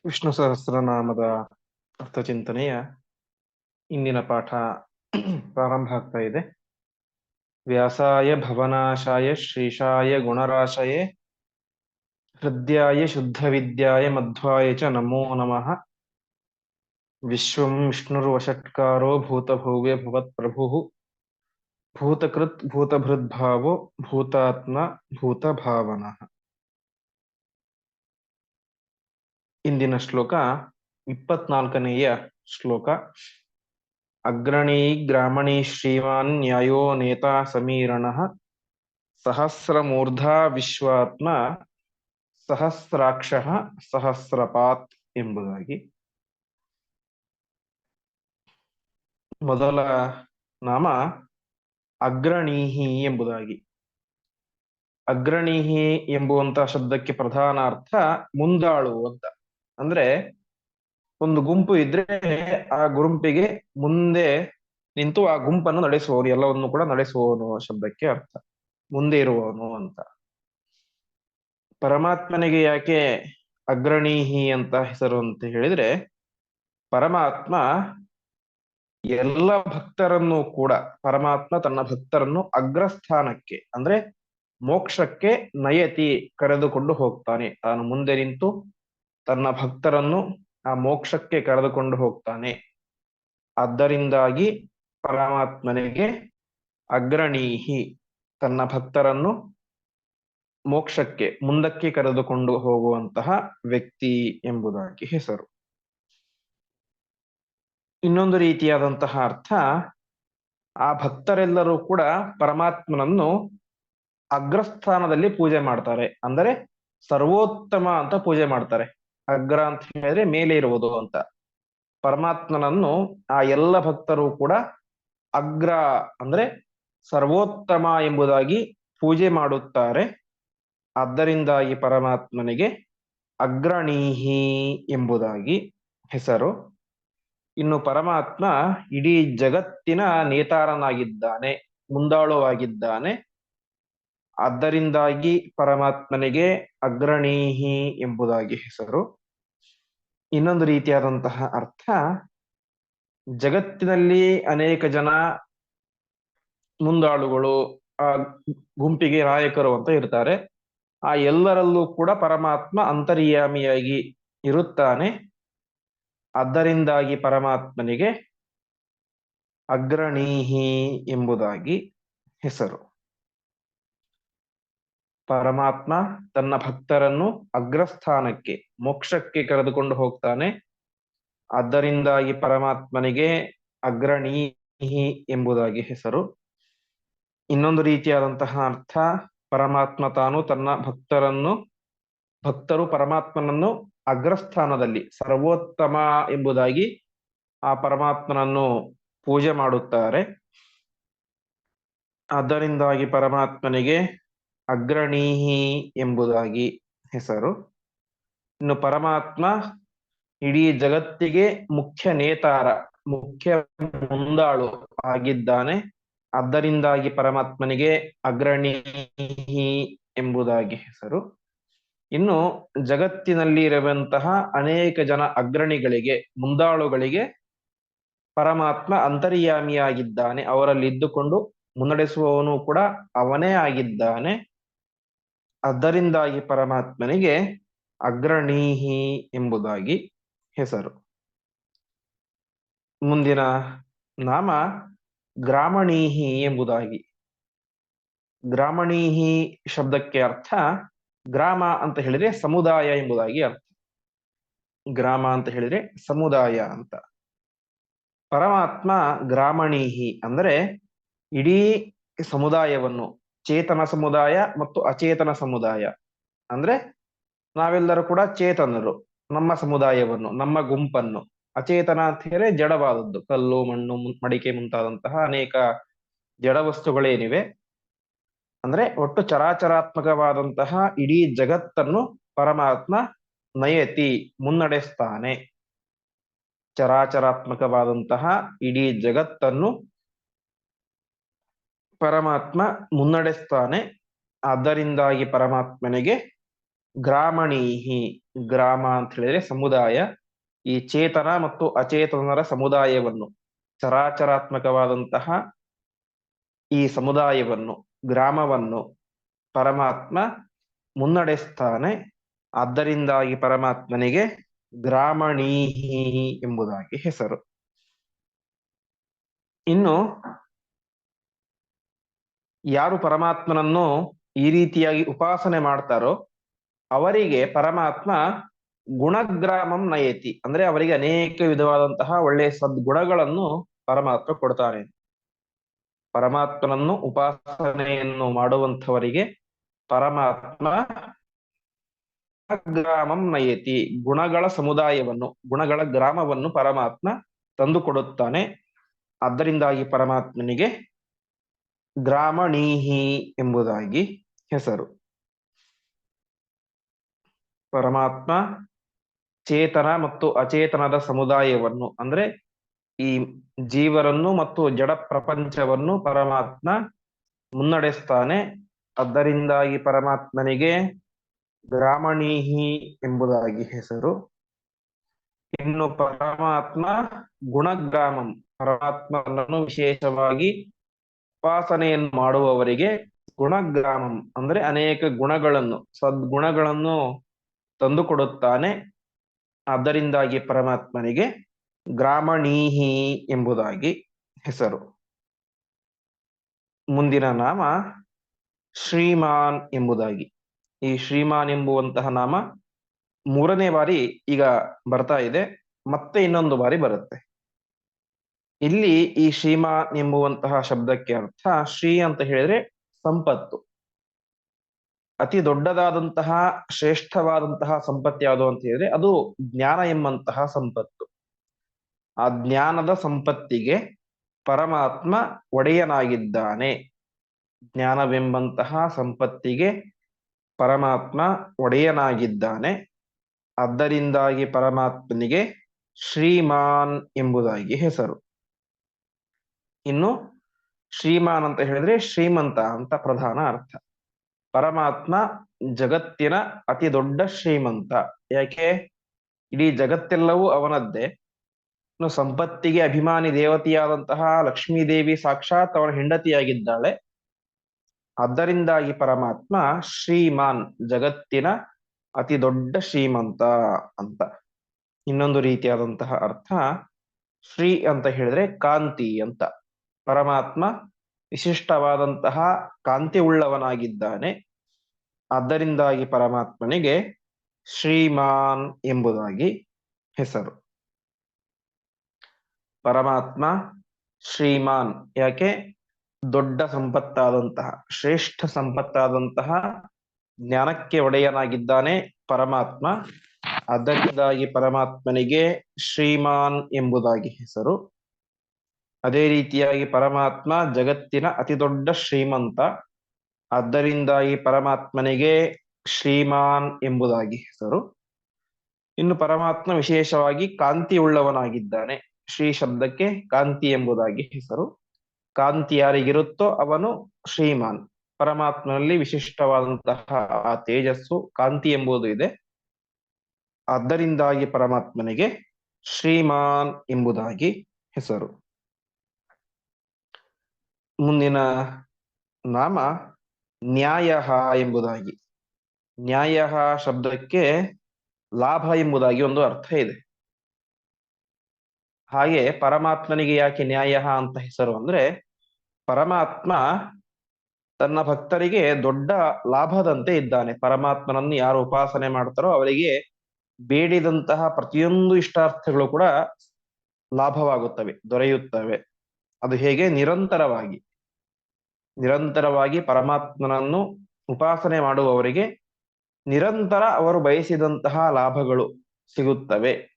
ವಿಷ್ಣು ಸಹಸ್ರನಾಮದ ಅರ್ಥಚಿಂತನೆಯ ಇಂದಿನ ಪಾಠ ಪ್ರಾರಂಭ ಆಗ್ತಾ ಇದೆ. ವ್ಯಾಸಾಯ ಭವನಾಶಾಯ ಶ್ರೀಶಾಯ ಗುಣರಾಶಯೇ ಹೃದ್ಯಾಯ ಶುದ್ಧವಿದ್ಯಾಯ ಮಧ್ವಾಯ ಚ ನಮೋ ನಮಃ. ವಿಶ್ವಂ ವಿಷ್ಣುರ್ವಷಟ್ಕಾರೋ ಭೂತಭವ್ಯ ಭುವತ್ಪ್ರಭುಃ ಭೂತಕೃತ್ ಭೂತಭೃದ್ಭಾವೋ ಭೂತಾತ್ಮ ಭೂತಭಾವನಃ. ಇಂದಿನ ಶ್ಲೋಕ 24ನೆಯ ಶ್ಲೋಕ. ಅಗ್ರಣೀ ಗ್ರಾಮಣೀ ಶ್ರೀಮಾನ್ ನ್ಯಾಯೋ ನೇತಾ ಸಮೀರಣಃ ಸಹಸ್ರಮೂರ್ಧಾ ವಿಶ್ವಾತ್ಮ ಸಹಸ್ರಾಕ್ಷಃ ಸಹಸ್ರಪಾತ್ ಎಂಬುದಾಗಿ. ಮೊದಲ ನಾಮ ಅಗ್ರಣೀಹಿ ಎಂಬುದಾಗಿ. ಅಗ್ರಣೀಹಿ ಎಂಬುವಂತ ಶಬ್ದಕ್ಕೆ ಪ್ರಧಾನ ಅರ್ಥ ಮುಂದಾಳು ಅಂತ. ಅಂದ್ರೆ ಒಂದು ಗುಂಪು ಇದ್ರೆ ಆ ಗುಂಪಿಗೆ ಮುಂದೆ ನಿಂತು ಆ ಗುಂಪನ್ನು ನಡೆಸುವವನು, ಎಲ್ಲವನ್ನು ಕೂಡ ನಡೆಸುವವನು ಶಬ್ದಕ್ಕೆ ಅರ್ಥ ಮುಂದೆ ಇರುವವನು ಅಂತ. ಪರಮಾತ್ಮನಿಗೆ ಯಾಕೆ ಅಗ್ರಣೀಹಿ ಅಂತ ಹೆಸರು ಅಂತ ಹೇಳಿದ್ರೆ, ಪರಮಾತ್ಮ ಎಲ್ಲ ಭಕ್ತರನ್ನು ಕೂಡ, ಪರಮಾತ್ಮ ತನ್ನ ಭಕ್ತರನ್ನು ಅಗ್ರಸ್ಥಾನಕ್ಕೆ ಅಂದ್ರೆ ಮೋಕ್ಷಕ್ಕೆ ನಯತಿ ಕರೆದುಕೊಂಡು ಹೋಗ್ತಾನೆ. ತಾನು ಮುಂದೆ ನಿಂತು ತನ್ನ ಭಕ್ತರನ್ನು ಆ ಮೋಕ್ಷಕ್ಕೆ ಕರೆದುಕೊಂಡು ಹೋಗ್ತಾನೆ. ಆದ್ದರಿಂದಾಗಿ ಪರಮಾತ್ಮನಿಗೆ ಅಗ್ರಣೀಹಿ, ತನ್ನ ಭಕ್ತರನ್ನು ಮೋಕ್ಷಕ್ಕೆ ಮುಂದಕ್ಕೆ ಕರೆದುಕೊಂಡು ಹೋಗುವಂತಹ ವ್ಯಕ್ತಿ ಎಂಬುದಾಗಿ ಹೆಸರು. ಇನ್ನೊಂದು ರೀತಿಯಾದಂತಹ ಅರ್ಥ, ಆ ಭಕ್ತರೆಲ್ಲರೂ ಕೂಡ ಪರಮಾತ್ಮನನ್ನು ಅಗ್ರಸ್ಥಾನದಲ್ಲಿ ಪೂಜೆ ಮಾಡ್ತಾರೆ. ಅಂದರೆ ಸರ್ವೋತ್ತಮ ಅಂತ ಪೂಜೆ ಮಾಡ್ತಾರೆ. ಅಗ್ರ ಅಂತ ಹೇಳಿದ್ರೆ ಮೇಲೆ ಇರುವುದು ಅಂತ. ಪರಮಾತ್ಮನನ್ನು ಆ ಎಲ್ಲ ಭಕ್ತರು ಕೂಡ ಅಗ್ರ ಅಂದ್ರೆ ಸರ್ವೋತ್ತಮ ಎಂಬುದಾಗಿ ಪೂಜೆ ಮಾಡುತ್ತಾರೆ. ಆದ್ದರಿಂದಾಗಿ ಪರಮಾತ್ಮನಿಗೆ ಅಗ್ರಣೀಹಿ ಎಂಬುದಾಗಿ ಹೆಸರು. ಇನ್ನು ಪರಮಾತ್ಮ ಇಡೀ ಜಗತ್ತಿನ ನೇತಾರನಾಗಿದ್ದಾನೆ, ಮುಂದಾಳುವಾಗಿದ್ದಾನೆ. ಆದ್ದರಿಂದಾಗಿ ಪರಮಾತ್ಮನಿಗೆ ಅಗ್ರಣೀಹಿ ಎಂಬುದಾಗಿ ಹೆಸರು. ಇನ್ನೊಂದು ರೀತಿಯಾದಂತಹ ಅರ್ಥ, ಜಗತ್ತಿನಲ್ಲಿ ಅನೇಕ ಜನ ಮುಂದಾಳುಗಳು, ಆ ಗುಂಪಿಗೆ ನಾಯಕರು ಅಂತ ಇರ್ತಾರೆ. ಆ ಎಲ್ಲರಲ್ಲೂ ಕೂಡ ಪರಮಾತ್ಮ ಅಂತರ್ಯಾಮಿಯಾಗಿ ಇರುತ್ತಾನೆ. ಆದ್ದರಿಂದಾಗಿ ಪರಮಾತ್ಮನಿಗೆ ಅಗ್ರಣೀಹಿ ಎಂಬುದಾಗಿ ಹೆಸರು. ಪರಮಾತ್ಮ ತನ್ನ ಭಕ್ತರನ್ನು ಅಗ್ರಸ್ಥಾನಕ್ಕೆ ಮೋಕ್ಷಕ್ಕೆ ಕರೆದುಕೊಂಡು ಹೋಗ್ತಾನೆ. ಆದ್ದರಿಂದಾಗಿ ಪರಮಾತ್ಮನಿಗೆ ಅಗ್ರಣೀಹಿ ಎಂಬುದಾಗಿ ಹೆಸರು. ಇನ್ನೊಂದು ರೀತಿಯಾದಂತಹ ಅರ್ಥ, ಪರಮಾತ್ಮ ತಾನು ತನ್ನ ಭಕ್ತರು ಪರಮಾತ್ಮನನ್ನು ಅಗ್ರಸ್ಥಾನದಲ್ಲಿ ಸರ್ವೋತ್ತಮ ಎಂಬುದಾಗಿ ಆ ಪರಮಾತ್ಮನನ್ನು ಪೂಜೆ ಮಾಡುತ್ತಾರೆ. ಆದ್ದರಿಂದಾಗಿ ಪರಮಾತ್ಮನಿಗೆ ಅಗ್ರಣೀಹಿ ಎಂಬುದಾಗಿ ಹೆಸರು. ಇನ್ನು ಪರಮಾತ್ಮ ಇಡೀ ಜಗತ್ತಿಗೆ ಮುಖ್ಯ ನೇತಾರ, ಮುಖ್ಯ ಮುಂದಾಳು ಆಗಿದ್ದಾನೆ. ಆದ್ದರಿಂದಾಗಿ ಪರಮಾತ್ಮನಿಗೆ ಅಗ್ರಣೀಹಿ ಎಂಬುದಾಗಿ ಹೆಸರು. ಇನ್ನು ಜಗತ್ತಿನಲ್ಲಿ ಇರುವಂತಹ ಅನೇಕ ಜನ ಅಗ್ರಣಿಗಳಿಗೆ, ಮುಂದಾಳುಗಳಿಗೆ ಪರಮಾತ್ಮ ಅಂತರ್ಯಾಮಿಯಾಗಿದ್ದಾನೆ. ಅವರಲ್ಲಿ ಇದ್ದುಕೊಂಡು ಮುನ್ನಡೆಸುವವನು ಕೂಡ ಅವನೇ ಆಗಿದ್ದಾನೆ. ಆದ್ದರಿಂದಾಗಿ ಪರಮಾತ್ಮನಿಗೆ ಅಗ್ರಣೀಹಿ ಎಂಬುದಾಗಿ ಹೆಸರು. ಮುಂದಿನ ನಾಮ ಗ್ರಾಮಣೀಹಿ ಎಂಬುದಾಗಿ. ಗ್ರಾಮಣೀಹಿ ಶಬ್ದಕ್ಕೆ ಅರ್ಥ, ಗ್ರಾಮ ಅಂತ ಹೇಳಿದ್ರೆ ಸಮುದಾಯ ಎಂಬುದಾಗಿ ಅರ್ಥ. ಗ್ರಾಮ ಅಂತ ಹೇಳಿದ್ರೆ ಸಮುದಾಯ ಅಂತ. ಪರಮಾತ್ಮ ಗ್ರಾಮಣೀಹಿ ಅಂದ್ರೆ ಇಡೀ ಸಮುದಾಯವನ್ನು, ಚೇತನ ಸಮುದಾಯ ಮತ್ತು ಅಚೇತನ ಸಮುದಾಯ ಅಂದ್ರೆ ನಾವೆಲ್ಲರೂ ಕೂಡ ಚೇತನರು, ನಮ್ಮ ಸಮುದಾಯವನ್ನು, ನಮ್ಮ ಗುಂಪನ್ನು. ಅಚೇತನ ಅಂತ ಹೇಳಿದ್ರೆ ಜಡವಾದದ್ದು, ಕಲ್ಲು ಮಣ್ಣು ಮಡಿಕೆ ಮುಂತಾದಂತಹ ಅನೇಕ ಜಡ ವಸ್ತುಗಳೇನಿವೆ, ಅಂದ್ರೆ ಒಟ್ಟು ಚರಾಚರಾತ್ಮಕವಾದಂತಹ ಇಡೀ ಜಗತ್ತನ್ನು ಪರಮಾತ್ಮ ನಯತಿ ಮುನ್ನಡೆಸ್ತಾನೆ. ಚರಾಚರಾತ್ಮಕವಾದಂತಹ ಇಡೀ ಜಗತ್ತನ್ನು ಪರಮಾತ್ಮ ಮುನ್ನಡೆಸ್ತಾನೆ. ಆದ್ದರಿಂದಾಗಿ ಪರಮಾತ್ಮನಿಗೆ ಗ್ರಾಮಣೀಹಿ. ಗ್ರಾಮ ಅಂತ ಹೇಳಿದ್ರೆ ಸಮುದಾಯ. ಈ ಚೇತನ ಮತ್ತು ಅಚೇತನರ ಸಮುದಾಯವನ್ನು, ಚರಾಚರಾತ್ಮಕವಾದಂತಹ ಈ ಸಮುದಾಯವನ್ನು, ಗ್ರಾಮವನ್ನು ಪರಮಾತ್ಮ ಮುನ್ನಡೆಸ್ತಾನೆ. ಆದ್ದರಿಂದಾಗಿ ಪರಮಾತ್ಮನಿಗೆ ಗ್ರಾಮಣೀಹಿ ಎಂಬುದಾಗಿ ಹೆಸರು. ಇನ್ನು ಯಾರು ಪರಮಾತ್ಮನನ್ನು ಈ ರೀತಿಯಾಗಿ ಉಪಾಸನೆ ಮಾಡ್ತಾರೋ ಅವರಿಗೆ ಪರಮಾತ್ಮ ಗುಣಗ್ರಾಮಂ ನಯತಿ, ಅಂದ್ರೆ ಅವರಿಗೆ ಅನೇಕ ವಿಧವಾದಂತಹ ಒಳ್ಳೆಯ ಸದ್ಗುಣಗಳನ್ನು ಪರಮಾತ್ಮ ಕೊಡ್ತಾನೆ. ಪರಮಾತ್ಮನನ್ನು ಉಪಾಸನೆಯನ್ನು ಮಾಡುವಂಥವರಿಗೆ ಪರಮಾತ್ಮ ಗ್ರಾಮಂ ನಯತಿ, ಗುಣಗಳ ಸಮುದಾಯವನ್ನು, ಗುಣಗಳ ಗ್ರಾಮವನ್ನು ಪರಮಾತ್ಮ ತಂದುಕೊಡುತ್ತಾನೆ. ಆದ್ದರಿಂದಾಗಿ ಪರಮಾತ್ಮನಿಗೆ ಗ್ರಾಮಣೀಹಿ ಎಂಬುದಾಗಿ ಹೆಸರು. ಪರಮಾತ್ಮ ಚೇತನ ಮತ್ತು ಅಚೇತನದ ಸಮುದಾಯವನ್ನು, ಅಂದ್ರೆ ಈ ಜೀವರನ್ನು ಮತ್ತು ಜಡ ಪ್ರಪಂಚವನ್ನು ಪರಮಾತ್ಮ ಮುನ್ನಡೆಸ್ತಾನೆ. ಆದ್ದರಿಂದ ಪರಮಾತ್ಮನಿಗೆ ಗ್ರಾಮಣೀಹಿ ಎಂಬುದಾಗಿ ಹೆಸರು. ಇನ್ನು ಪರಮಾತ್ಮ ಗುಣಗ್ರಾಮಂ, ಪರಮಾತ್ಮನನ್ನು ವಿಶೇಷವಾಗಿ ಉಪಾಸನೆಯನ್ನು ಮಾಡುವವರಿಗೆ ಗುಣಗ್ರಾಮಂ ಅಂದ್ರೆ ಅನೇಕ ಗುಣಗಳನ್ನು, ಸದ್ಗುಣಗಳನ್ನು ತಂದುಕೊಡುತ್ತಾನೆ. ಆದ್ದರಿಂದಾಗಿ ಪರಮಾತ್ಮನಿಗೆ ಗ್ರಾಮಣೀಹಿ ಎಂಬುದಾಗಿ ಹೆಸರು. ಮುಂದಿನ ನಾಮ ಶ್ರೀಮಾನ್ ಎಂಬುದಾಗಿ. ಈ ಶ್ರೀಮಾನ್ ಎಂಬುವಂತಹ ನಾಮ ಮೂರನೇ ಬಾರಿ ಈಗ ಬರ್ತಾ ಇದೆ, ಮತ್ತೆ ಇನ್ನೊಂದು ಬಾರಿ ಬರುತ್ತೆ. ಇಲ್ಲಿ ಈ ಶ್ರೀಮಾನ್ ಎಂಬುವಂತಹ ಶಬ್ದಕ್ಕೆ ಅರ್ಥ, ಶ್ರೀ ಅಂತ ಹೇಳಿದ್ರೆ ಸಂಪತ್ತು, ಅತಿ ದೊಡ್ಡದಾದಂತಹ ಶ್ರೇಷ್ಠವಾದಂತಹ ಸಂಪತ್ತು ಯಾವುದು ಅಂತ ಹೇಳಿದ್ರೆ ಅದು ಜ್ಞಾನ ಎಂಬಂತಹ ಸಂಪತ್ತು. ಆ ಜ್ಞಾನದ ಸಂಪತ್ತಿಗೆ ಪರಮಾತ್ಮ ಒಡೆಯನಾಗಿದ್ದಾನೆ. ಜ್ಞಾನವೆಂಬಂತಹ ಸಂಪತ್ತಿಗೆ ಪರಮಾತ್ಮ ಒಡೆಯನಾಗಿದ್ದಾನೆ. ಆದ್ದರಿಂದಾಗಿ ಪರಮಾತ್ಮನಿಗೆ ಶ್ರೀಮಾನ್ ಎಂಬುದಾಗಿ ಹೆಸರು. ಇನ್ನು ಶ್ರೀಮಾನ್ ಅಂತ ಹೇಳಿದ್ರೆ ಶ್ರೀಮಂತ ಅಂತ ಪ್ರಧಾನ ಅರ್ಥ. ಪರಮಾತ್ಮ ಜಗತ್ತಿನ ಅತಿ ದೊಡ್ಡ ಶ್ರೀಮಂತ. ಯಾಕೆ? ಇಡೀ ಜಗತ್ತೆಲ್ಲವೂ ಅವನದ್ದೇ. ಇನ್ನು ಸಂಪತ್ತಿಗೆ ಅಭಿಮಾನಿ ದೇವತೆಯಾದಂತಹ ಲಕ್ಷ್ಮೀದೇವಿ ಸಾಕ್ಷಾತ್ ಅವನ ಹೆಂಡತಿಯಾಗಿದ್ದಾಳೆ. ಆದ್ದರಿಂದಾಗಿ ಪರಮಾತ್ಮ ಶ್ರೀಮಾನ್, ಜಗತ್ತಿನ ಅತಿ ದೊಡ್ಡ ಶ್ರೀಮಂತ ಅಂತ. ಇನ್ನೊಂದು ರೀತಿಯಾದಂತಹ ಅರ್ಥ, ಶ್ರೀ ಅಂತ ಹೇಳಿದ್ರೆ ಕಾಂತಿ ಅಂತ. ಪರಮಾತ್ಮ ವಿಶಿಷ್ಟವಾದಂತಹ ಕಾಂತಿ ಉಳ್ಳವನಾಗಿದ್ದಾನೆ. ಆದ್ದರಿಂದಾಗಿ ಪರಮಾತ್ಮನಿಗೆ ಶ್ರೀಮಾನ್ ಎಂಬುದಾಗಿ ಹೆಸರು. ಪರಮಾತ್ಮ ಶ್ರೀಮಾನ್ ಯಾಕೆ? ದೊಡ್ಡ ಸಂಪತ್ತಾದಂತಹ, ಶ್ರೇಷ್ಠ ಸಂಪತ್ತಾದಂತಹ ಜ್ಞಾನಕ್ಕೆ ಒಡೆಯನಾಗಿದ್ದಾನೆ ಪರಮಾತ್ಮ. ಅದರಿಂದಾಗಿ ಪರಮಾತ್ಮನಿಗೆ ಶ್ರೀಮಾನ್ ಎಂಬುದಾಗಿ ಹೆಸರು. ಅದೇ ರೀತಿಯಾಗಿ ಪರಮಾತ್ಮ ಜಗತ್ತಿನ ಅತಿ ದೊಡ್ಡ ಶ್ರೀಮಂತ. ಆದ್ದರಿಂದಾಗಿ ಪರಮಾತ್ಮನಿಗೆ ಶ್ರೀಮಾನ್ ಎಂಬುದಾಗಿ ಹೆಸರು. ಇನ್ನು ಪರಮಾತ್ಮ ವಿಶೇಷವಾಗಿ ಕಾಂತಿ ಉಳ್ಳವನಾಗಿದ್ದಾನೆ. ಶ್ರೀ ಶಬ್ದಕ್ಕೆ ಕಾಂತಿ ಎಂಬುದಾಗಿ ಹೆಸರು. ಕಾಂತಿ ಯಾರಿಗಿರುತ್ತೋ ಅವನು ಶ್ರೀಮಾನ್. ಪರಮಾತ್ಮನಲ್ಲಿ ವಿಶಿಷ್ಟವಾದಂತಹ ಆ ತೇಜಸ್ಸು, ಕಾಂತಿ ಎಂಬುದು ಇದೆ. ಆದ್ದರಿಂದಾಗಿ ಪರಮಾತ್ಮನಿಗೆ ಶ್ರೀಮಾನ್ ಎಂಬುದಾಗಿ ಹೆಸರು. ಮುಂದಿನ ನಾಮ ನ್ಯಾಯ ಎಂಬುದಾಗಿ. ನ್ಯಾಯ ಶಬ್ದಕ್ಕೆ ಲಾಭ ಎಂಬುದಾಗಿ ಒಂದು ಅರ್ಥ ಇದೆ. ಹಾಗೆ ಪರಮಾತ್ಮನಿಗೆ ಯಾಕೆ ನ್ಯಾಯ ಅಂತ ಹೆಸರು ಅಂದ್ರೆ, ಪರಮಾತ್ಮ ತನ್ನ ಭಕ್ತರಿಗೆ ದೊಡ್ಡ ಲಾಭದಂತೆ ಇದ್ದಾನೆ. ಪರಮಾತ್ಮನನ್ನು ಯಾರು ಉಪಾಸನೆ ಮಾಡ್ತಾರೋ ಅವರಿಗೆ ಬೇಡಿದಂತಹ ಪ್ರತಿಯೊಂದು ಇಷ್ಟಾರ್ಥಗಳು ಕೂಡ ಲಾಭವಾಗುತ್ತವೆ, ದೊರೆಯುತ್ತವೆ. ಅದು ಹೇಗೆ? ನಿರಂತರವಾಗಿ ಪರಮಾತ್ಮನನ್ನು ಉಪಾಸನೆ ಮಾಡುವವರಿಗೆ ನಿರಂತರ ಅವರು ಬಯಸಿದಂತಹ ಲಾಭಗಳು ಸಿಗುತ್ತವೆ,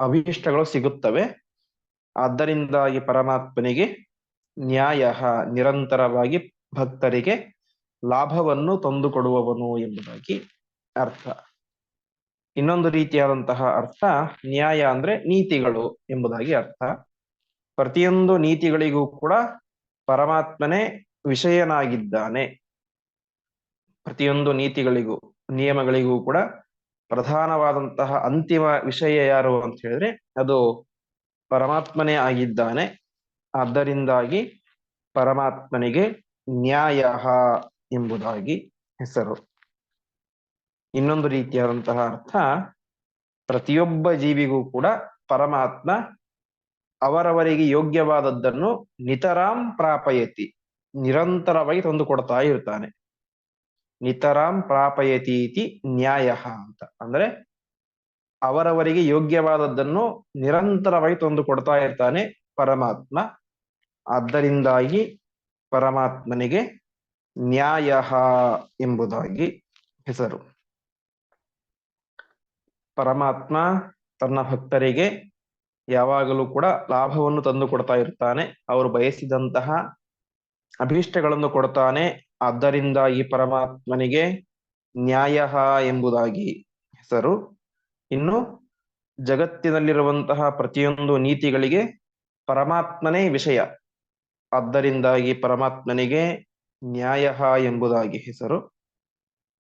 ಅಭೀಷ್ಟಗಳು ಸಿಗುತ್ತವೆ. ಆದ್ದರಿಂದಾಗಿ ಪರಮಾತ್ಮನಿಗೆ ನ್ಯಾಯ, ನಿರಂತರವಾಗಿ ಭಕ್ತರಿಗೆ ಲಾಭವನ್ನು ತಂದುಕೊಡುವವನು ಎಂಬುದಾಗಿ ಅರ್ಥ. ಇನ್ನೊಂದು ರೀತಿಯಾದಂತಹ ಅರ್ಥ, ನ್ಯಾಯ ಅಂದ್ರೆ ನೀತಿಗಳು ಎಂಬುದಾಗಿ ಅರ್ಥ. ಪ್ರತಿಯೊಂದು ನೀತಿಗಳಿಗೂ ಕೂಡ ಪರಮಾತ್ಮನೇ ವಿಷಯನಾಗಿದ್ದಾನೆ. ಪ್ರತಿಯೊಂದು ನೀತಿಗಳಿಗೂ ನಿಯಮಗಳಿಗೂ ಕೂಡ ಪ್ರಧಾನವಾದಂತಹ ಅಂತಿಮ ವಿಷಯ ಯಾರು ಅಂತ ಹೇಳಿದ್ರೆ ಅದು ಪರಮಾತ್ಮನೇ ಆಗಿದ್ದಾನೆ. ಆದ್ದರಿಂದಾಗಿ ಪರಮಾತ್ಮನಿಗೆ ನ್ಯಾಯ ಎಂಬುದಾಗಿ ಹೆಸರು. ಇನ್ನೊಂದು ರೀತಿಯಾದಂತಹ ಅರ್ಥ, ಪ್ರತಿಯೊಬ್ಬ ಜೀವಿಗೂ ಕೂಡ ಪರಮಾತ್ಮ ಅವರವರಿಗೆ ಯೋಗ್ಯವಾದದ್ದನ್ನು ನಿತರಾಂ ಪ್ರಾಪಯತಿ, ನಿರಂತರವಾಗಿ ತಂದು ಕೊಡ್ತಾ ಇರ್ತಾನೆ. ನಿತರಾಂ ಪ್ರಾಪಯತಿ ಇತಿ ನ್ಯಾಯ ಅಂತ ಅಂದ್ರೆ ಅವರವರಿಗೆ ಯೋಗ್ಯವಾದದ್ದನ್ನು ನಿರಂತರವಾಗಿ ತಂದು ಕೊಡ್ತಾ ಇರ್ತಾನೆ ಪರಮಾತ್ಮ. ಆದ್ದರಿಂದಾಗಿ ಪರಮಾತ್ಮನಿಗೆ ನ್ಯಾಯ ಎಂಬುದಾಗಿ ಹೆಸರು. ಪರಮಾತ್ಮ ತನ್ನ ಭಕ್ತರಿಗೆ ಯಾವಾಗಲೂ ಕೂಡ ಲಾಭವನ್ನು ತಂದು ಕೊಡ್ತಾ ಇರ್ತಾನೆ. ಅವರು ಬಯಸಿದಂತಹ ಅಭೀಷ್ಟಗಳನ್ನು ಕೊಡ್ತಾನೆ. ಆದ್ದರಿಂದಾಗಿ ಪರಮಾತ್ಮನಿಗೆ ನ್ಯಾಯ ಎಂಬುದಾಗಿ ಹೆಸರು. ಇನ್ನು ಜಗತ್ತಿನಲ್ಲಿರುವಂತಹ ಪ್ರತಿಯೊಂದು ನೀತಿಗಳಿಗೆ ಪರಮಾತ್ಮನೇ ವಿಷಯ. ಆದ್ದರಿಂದಾಗಿ ಪರಮಾತ್ಮನಿಗೆ ನ್ಯಾಯ ಎಂಬುದಾಗಿ ಹೆಸರು.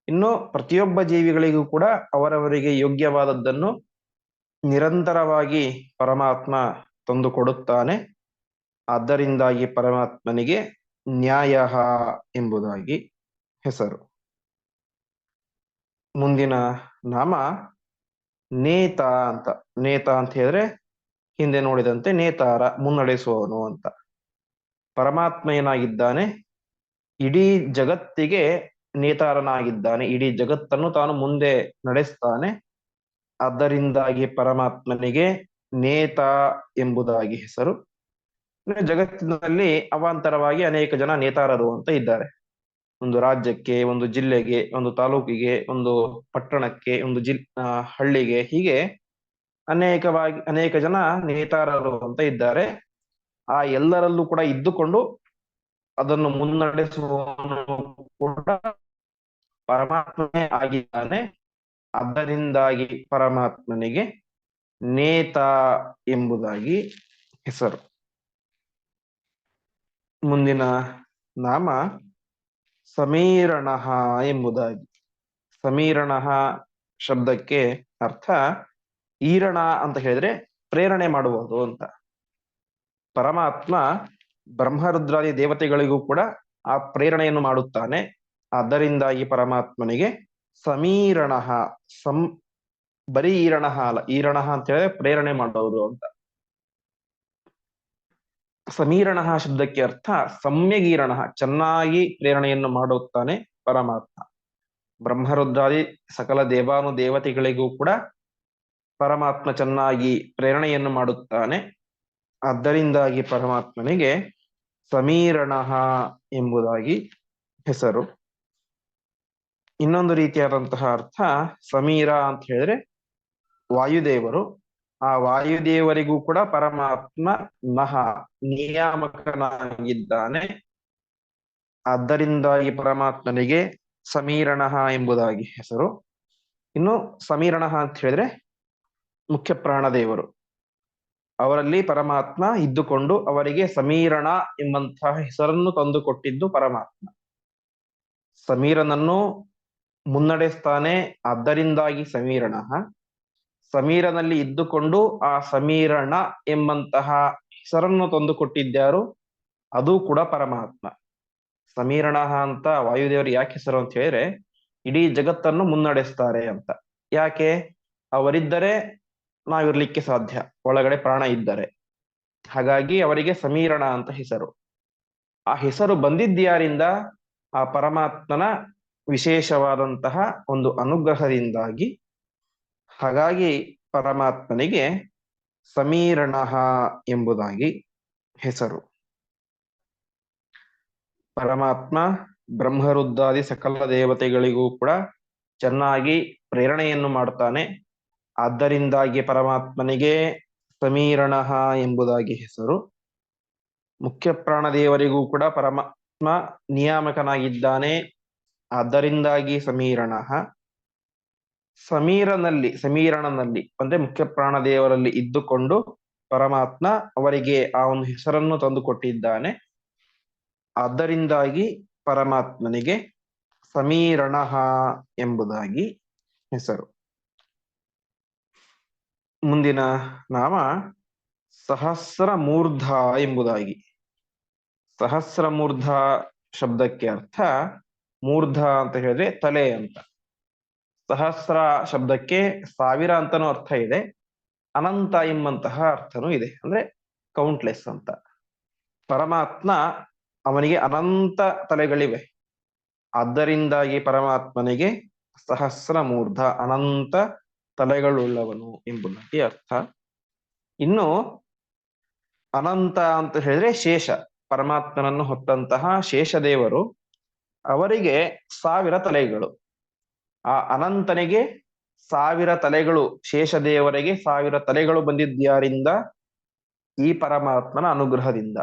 ಇನ್ನು ಪ್ರತಿಯೊಬ್ಬ ಜೀವಿಗಳಿಗೂ ಕೂಡ ಅವರವರಿಗೆ ಯೋಗ್ಯವಾದದ್ದನ್ನು ನಿರಂತರವಾಗಿ ಪರಮಾತ್ಮ ತಂದು ಕೊಡುತ್ತಾನೆ. ಆದ್ದರಿಂದಾಗಿ ಪರಮಾತ್ಮನಿಗೆ ನ್ಯಾಯ ಎಂಬುದಾಗಿ ಹೆಸರು. ಮುಂದಿನ ನಾಮ ನೇತ ಅಂತ. ನೇತ ಅಂತ ಹೇಳಿದ್ರೆ ಹಿಂದೆ ನೋಡಿದಂತೆ ನೇತಾರ, ಮುನ್ನಡೆಸುವವನು ಅಂತ. ಪರಮಾತ್ಮ ಏನಾಗಿದ್ದಾನೆ, ಇಡೀ ಜಗತ್ತಿಗೆ ನೇತಾರನಾಗಿದ್ದಾನೆ. ಇಡೀ ಜಗತ್ತನ್ನು ತಾನು ಮುಂದೆ ನಡೆಸ್ತಾನೆ. ಆದ್ದರಿಂದಾಗಿ ಪರಮಾತ್ಮನಿಗೆ ನೇತ ಎಂಬುದಾಗಿ ಹೆಸರು. ಜಗತ್ತಿನಲ್ಲಿ ಅವಾಂತರವಾಗಿ ಅನೇಕ ಜನ ನೇತಾರರು ಅಂತ ಇದ್ದಾರೆ. ಒಂದು ರಾಜ್ಯಕ್ಕೆ, ಒಂದು ಜಿಲ್ಲೆಗೆ, ಒಂದು ತಾಲೂಕಿಗೆ, ಒಂದು ಪಟ್ಟಣಕ್ಕೆ, ಒಂದು ಹಳ್ಳಿಗೆ, ಹೀಗೆ ಅನೇಕ ಜನ ನೇತಾರರು ಅಂತ ಇದ್ದಾರೆ. ಆ ಎಲ್ಲರಲ್ಲೂ ಕೂಡ ಇದ್ದುಕೊಂಡು ಅದನ್ನು ಮುನ್ನಡೆಸುವವನು ಕೂಡ ಪರಮಾತ್ಮನೇ ಆಗಿದ್ದಾನೆ. ಅದರಿಂದಾಗಿ ಪರಮಾತ್ಮನಿಗೆ ನೇತ ಎಂಬುದಾಗಿ ಹೆಸರು. ಮುಂದಿನ ನಾಮ ಸಮೀರಣ ಎಂಬುದಾಗಿ. ಸಮೀರಣ ಶಬ್ದಕ್ಕೆ ಅರ್ಥ ಈರಣ ಅಂತ ಹೇಳಿದ್ರೆ ಪ್ರೇರಣೆ ಮಾಡುವುದು ಅಂತ. ಪರಮಾತ್ಮ ಬ್ರಹ್ಮರುದ್ರಾದಿ ದೇವತೆಗಳಿಗೂ ಕೂಡ ಆ ಪ್ರೇರಣೆಯನ್ನು ಮಾಡುತ್ತಾನೆ. ಆದ್ದರಿಂದಾಗಿ ಪರಮಾತ್ಮನಿಗೆ ಸಮೀರಣ, ಬರೀ ಈರಣ ಅಲ್ಲ, ಈರಣ ಅಂತ ಹೇಳಿದ್ರೆ ಪ್ರೇರಣೆ ಮಾಡುವುದು ಅಂತ. ಸಮೀರಣ ಶಬ್ದಕ್ಕೆ ಅರ್ಥ ಸಮ್ಯಗೀರಣ, ಚೆನ್ನಾಗಿ ಪ್ರೇರಣೆಯನ್ನು ಮಾಡುತ್ತಾನೆ ಪರಮಾತ್ಮ. ಬ್ರಹ್ಮರುದ್ರಾದಿ ಸಕಲ ದೇವಾನು ದೇವತೆಗಳಿಗೂ ಕೂಡ ಪರಮಾತ್ಮ ಚೆನ್ನಾಗಿ ಪ್ರೇರಣೆಯನ್ನು ಮಾಡುತ್ತಾನೆ. ಆದ್ದರಿಂದಾಗಿ ಪರಮಾತ್ಮನಿಗೆ ಸಮೀರಣ ಎಂಬುದಾಗಿ ಹೆಸರು. ಇನ್ನೊಂದು ರೀತಿಯಾದಂತಹ ಅರ್ಥ, ಸಮೀರ ಅಂತ ಹೇಳಿದ್ರೆ ವಾಯುದೇವರು. ಆ ವಾಯುದೇವರಿಗೂ ಕೂಡ ಪರಮಾತ್ಮ ನಿಯಾಮಕನಾಗಿದ್ದಾನೆ. ಆದ್ದರಿಂದಾಗಿ ಪರಮಾತ್ಮನಿಗೆ ಸಮೀರಣ ಎಂಬುದಾಗಿ ಹೆಸರು. ಇನ್ನು ಸಮೀರಣ ಅಂತ ಹೇಳಿದ್ರೆ ಮುಖ್ಯ ಪ್ರಾಣದೇವರು. ಅವರಲ್ಲಿ ಪರಮಾತ್ಮ ಇದ್ದುಕೊಂಡು ಅವರಿಗೆ ಸಮೀರಣ ಎಂಬಂತಹ ಹೆಸರನ್ನು ತಂದು ಕೊಟ್ಟಿದ್ದು ಪರಮಾತ್ಮ. ಸಮೀರನನ್ನು ಮುನ್ನಡೆಸ್ತಾನೆ. ಆದ್ದರಿಂದಾಗಿ ಸಮೀರಣ. ಸಮೀರನಲ್ಲಿ ಇದ್ದುಕೊಂಡು ಆ ಸಮೀರಣ ಎಂಬಂತಹ ಹೆಸರನ್ನು ತಂದು ಕೊಟ್ಟಿದ್ಯಾರು, ಅದು ಕೂಡ ಪರಮಾತ್ಮ. ಸಮೀರಣ ಅಂತ ವಾಯುದೇವರು ಯಾಕೆ ಹೆಸರು ಅಂತ ಹೇಳಿದ್ರೆ ಇಡೀ ಜಗತ್ತನ್ನು ಮುನ್ನಡೆಸ್ತಾರೆ ಅಂತ. ಯಾಕೆ? ಅವರಿದ್ದರೆ ನಾವಿರ್ಲಿಕ್ಕೆ ಸಾಧ್ಯ, ಒಳಗಡೆ ಪ್ರಾಣ ಇದ್ದರೆ. ಹಾಗಾಗಿ ಅವರಿಗೆ ಸಮೀರಣ ಅಂತ ಹೆಸರು. ಆ ಹೆಸರು ಬಂದಿದ್ಯಾರಿಂದ? ಆ ಪರಮಾತ್ಮನ ವಿಶೇಷವಾದಂತಹ ಒಂದು ಅನುಗ್ರಹದಿಂದಾಗಿ. ಹಾಗಾಗಿ ಪರಮಾತ್ಮನಿಗೆ ಸಮೀರಣ ಎಂಬುದಾಗಿ ಹೆಸರು. ಪರಮಾತ್ಮ ಬ್ರಹ್ಮರುದ್ರಾದಿ ಸಕಲ ದೇವತೆಗಳಿಗೂ ಕೂಡ ಚೆನ್ನಾಗಿ ಪ್ರೇರಣೆಯನ್ನು ಮಾಡ್ತಾನೆ. ಆದ್ದರಿಂದಾಗಿ ಪರಮಾತ್ಮನಿಗೆ ಸಮೀರಣ ಎಂಬುದಾಗಿ ಹೆಸರು. ಮುಖ್ಯ ಪ್ರಾಣದೇವರಿಗೂ ಕೂಡ ಪರಮಾತ್ಮ ನಿಯಾಮಕನಾಗಿದ್ದಾನೆ. ಆದ್ದರಿಂದಾಗಿ ಸಮೀರಣ. ಸಮೀರಣನಲ್ಲಿ ಅಂದ್ರೆ ಮುಖ್ಯ ಪ್ರಾಣದೇವರಲ್ಲಿ ಇದ್ದುಕೊಂಡು ಪರಮಾತ್ಮ ಅವರಿಗೆ ಆ ಒಂದು ಹೆಸರನ್ನು ತಂದು ಕೊಟ್ಟಿದ್ದಾನೆ. ಆದ್ದರಿಂದಾಗಿ ಪರಮಾತ್ಮನಿಗೆ ಸಮೀರಣ ಎಂಬುದಾಗಿ ಹೆಸರು. ಮುಂದಿನ ನಾಮ ಸಹಸ್ರ ಮೂರ್ಧ ಎಂಬುದಾಗಿ. ಸಹಸ್ರ ಮೂರ್ಧ ಶಬ್ದಕ್ಕೆ ಅರ್ಥ ಮೂರ್ಧ ಅಂತ ಹೇಳಿದ್ರೆ ತಲೆ ಅಂತ. ಸಹಸ್ರ ಶಬ್ದಕ್ಕೆ ಸಾವಿರ ಅಂತನೂ ಅರ್ಥ ಇದೆ, ಅನಂತ ಎಂಬಂತಹ ಅರ್ಥನೂ ಇದೆ, ಅಂದ್ರೆ ಕೌಂಟ್ಲೆಸ್ ಅಂತ. ಪರಮಾತ್ಮ ಅವನಿಗೆ ಅನಂತ ತಲೆಗಳಿವೆ, ಆದ್ದರಿಂದಾಗಿ ಪರಮಾತ್ಮನಿಗೆ ಸಹಸ್ರ ಮೂರ್ಧ, ಅನಂತ ತಲೆಗಳುಳ್ಳವನು ಎಂಬುದಾಗಿ ಅರ್ಥ. ಇನ್ನು ಅನಂತ ಅಂತ ಹೇಳಿದ್ರೆ ಶೇಷ, ಪರಮಾತ್ಮನನ್ನು ಹೊತ್ತಂತಹ ಶೇಷದೇವರು, ಅವರಿಗೆ 1000 ತಲೆಗಳು. ಆ ಅನಂತನಿಗೆ 1000 ತಲೆಗಳು, ಶೇಷದೇವರಿಗೆ 1000 ತಲೆಗಳು ಬಂದಿದ್ಯಾರಿಂದ? ಈ ಪರಮಾತ್ಮನ ಅನುಗ್ರಹದಿಂದ.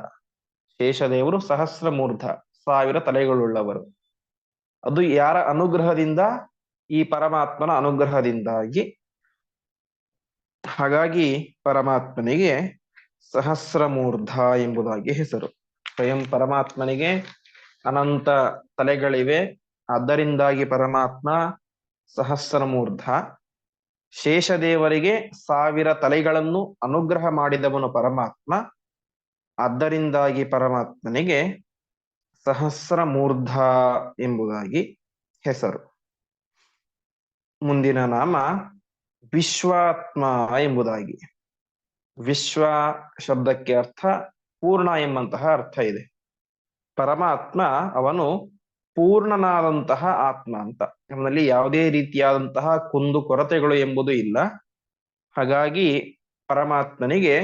ಶೇಷದೇವರು ಸಹಸ್ರ ಮೂರ್ಧ, 1000 ತಲೆಗಳುಳ್ಳವರು. ಅದು ಯಾರ ಅನುಗ್ರಹದಿಂದ? ಈ ಪರಮಾತ್ಮನ ಅನುಗ್ರಹದಿಂದಾಗಿ. ಹಾಗಾಗಿ ಪರಮಾತ್ಮನಿಗೆ ಸಹಸ್ರ ಮೂರ್ಧ ಎಂಬುದಾಗಿ ಹೆಸರು. ಸ್ವಯಂ ಪರಮಾತ್ಮನಿಗೆ ಅನಂತ ತಲೆಗಳಿವೆ, ಆದ್ದರಿಂದಾಗಿ ಪರಮಾತ್ಮ ಸಹಸ್ರ ಮೂರ್ಧ. ಶೇಷದೇವರಿಗೆ 1000 ತಲೆಗಳನ್ನು ಅನುಗ್ರಹ ಮಾಡಿದವನು ಪರಮಾತ್ಮ, ಆದ್ದರಿಂದಾಗಿ ಪರಮಾತ್ಮನಿಗೆ ಸಹಸ್ರ ಮೂರ್ಧ ಎಂಬುದಾಗಿ ಹೆಸರು. ಮುಂದಿನ ನಾಮ ವಿಶ್ವಾತ್ಮ ಎಂಬುದಾಗಿ. ವಿಶ್ವ ಶಬ್ದಕ್ಕೆ ಅರ್ಥ ಪೂರ್ಣ ಎಂಬಂತಹ ಅರ್ಥ ಇದೆ. ಪರಮಾತ್ಮ ಅವನು ಪೂರ್ಣನಾದಂತಹ ಆತ್ಮ ಅಂತ. ಅವನಲ್ಲಿ ಯಾವುದೇ ರೀತಿಯಾದಂತಹ ಕುಂದು ಕೊರತೆಗಳು ಎಂಬುದು ಇಲ್ಲ. ಹಾಗಾಗಿ ಪರಮಾತ್ಮನಿಗೆ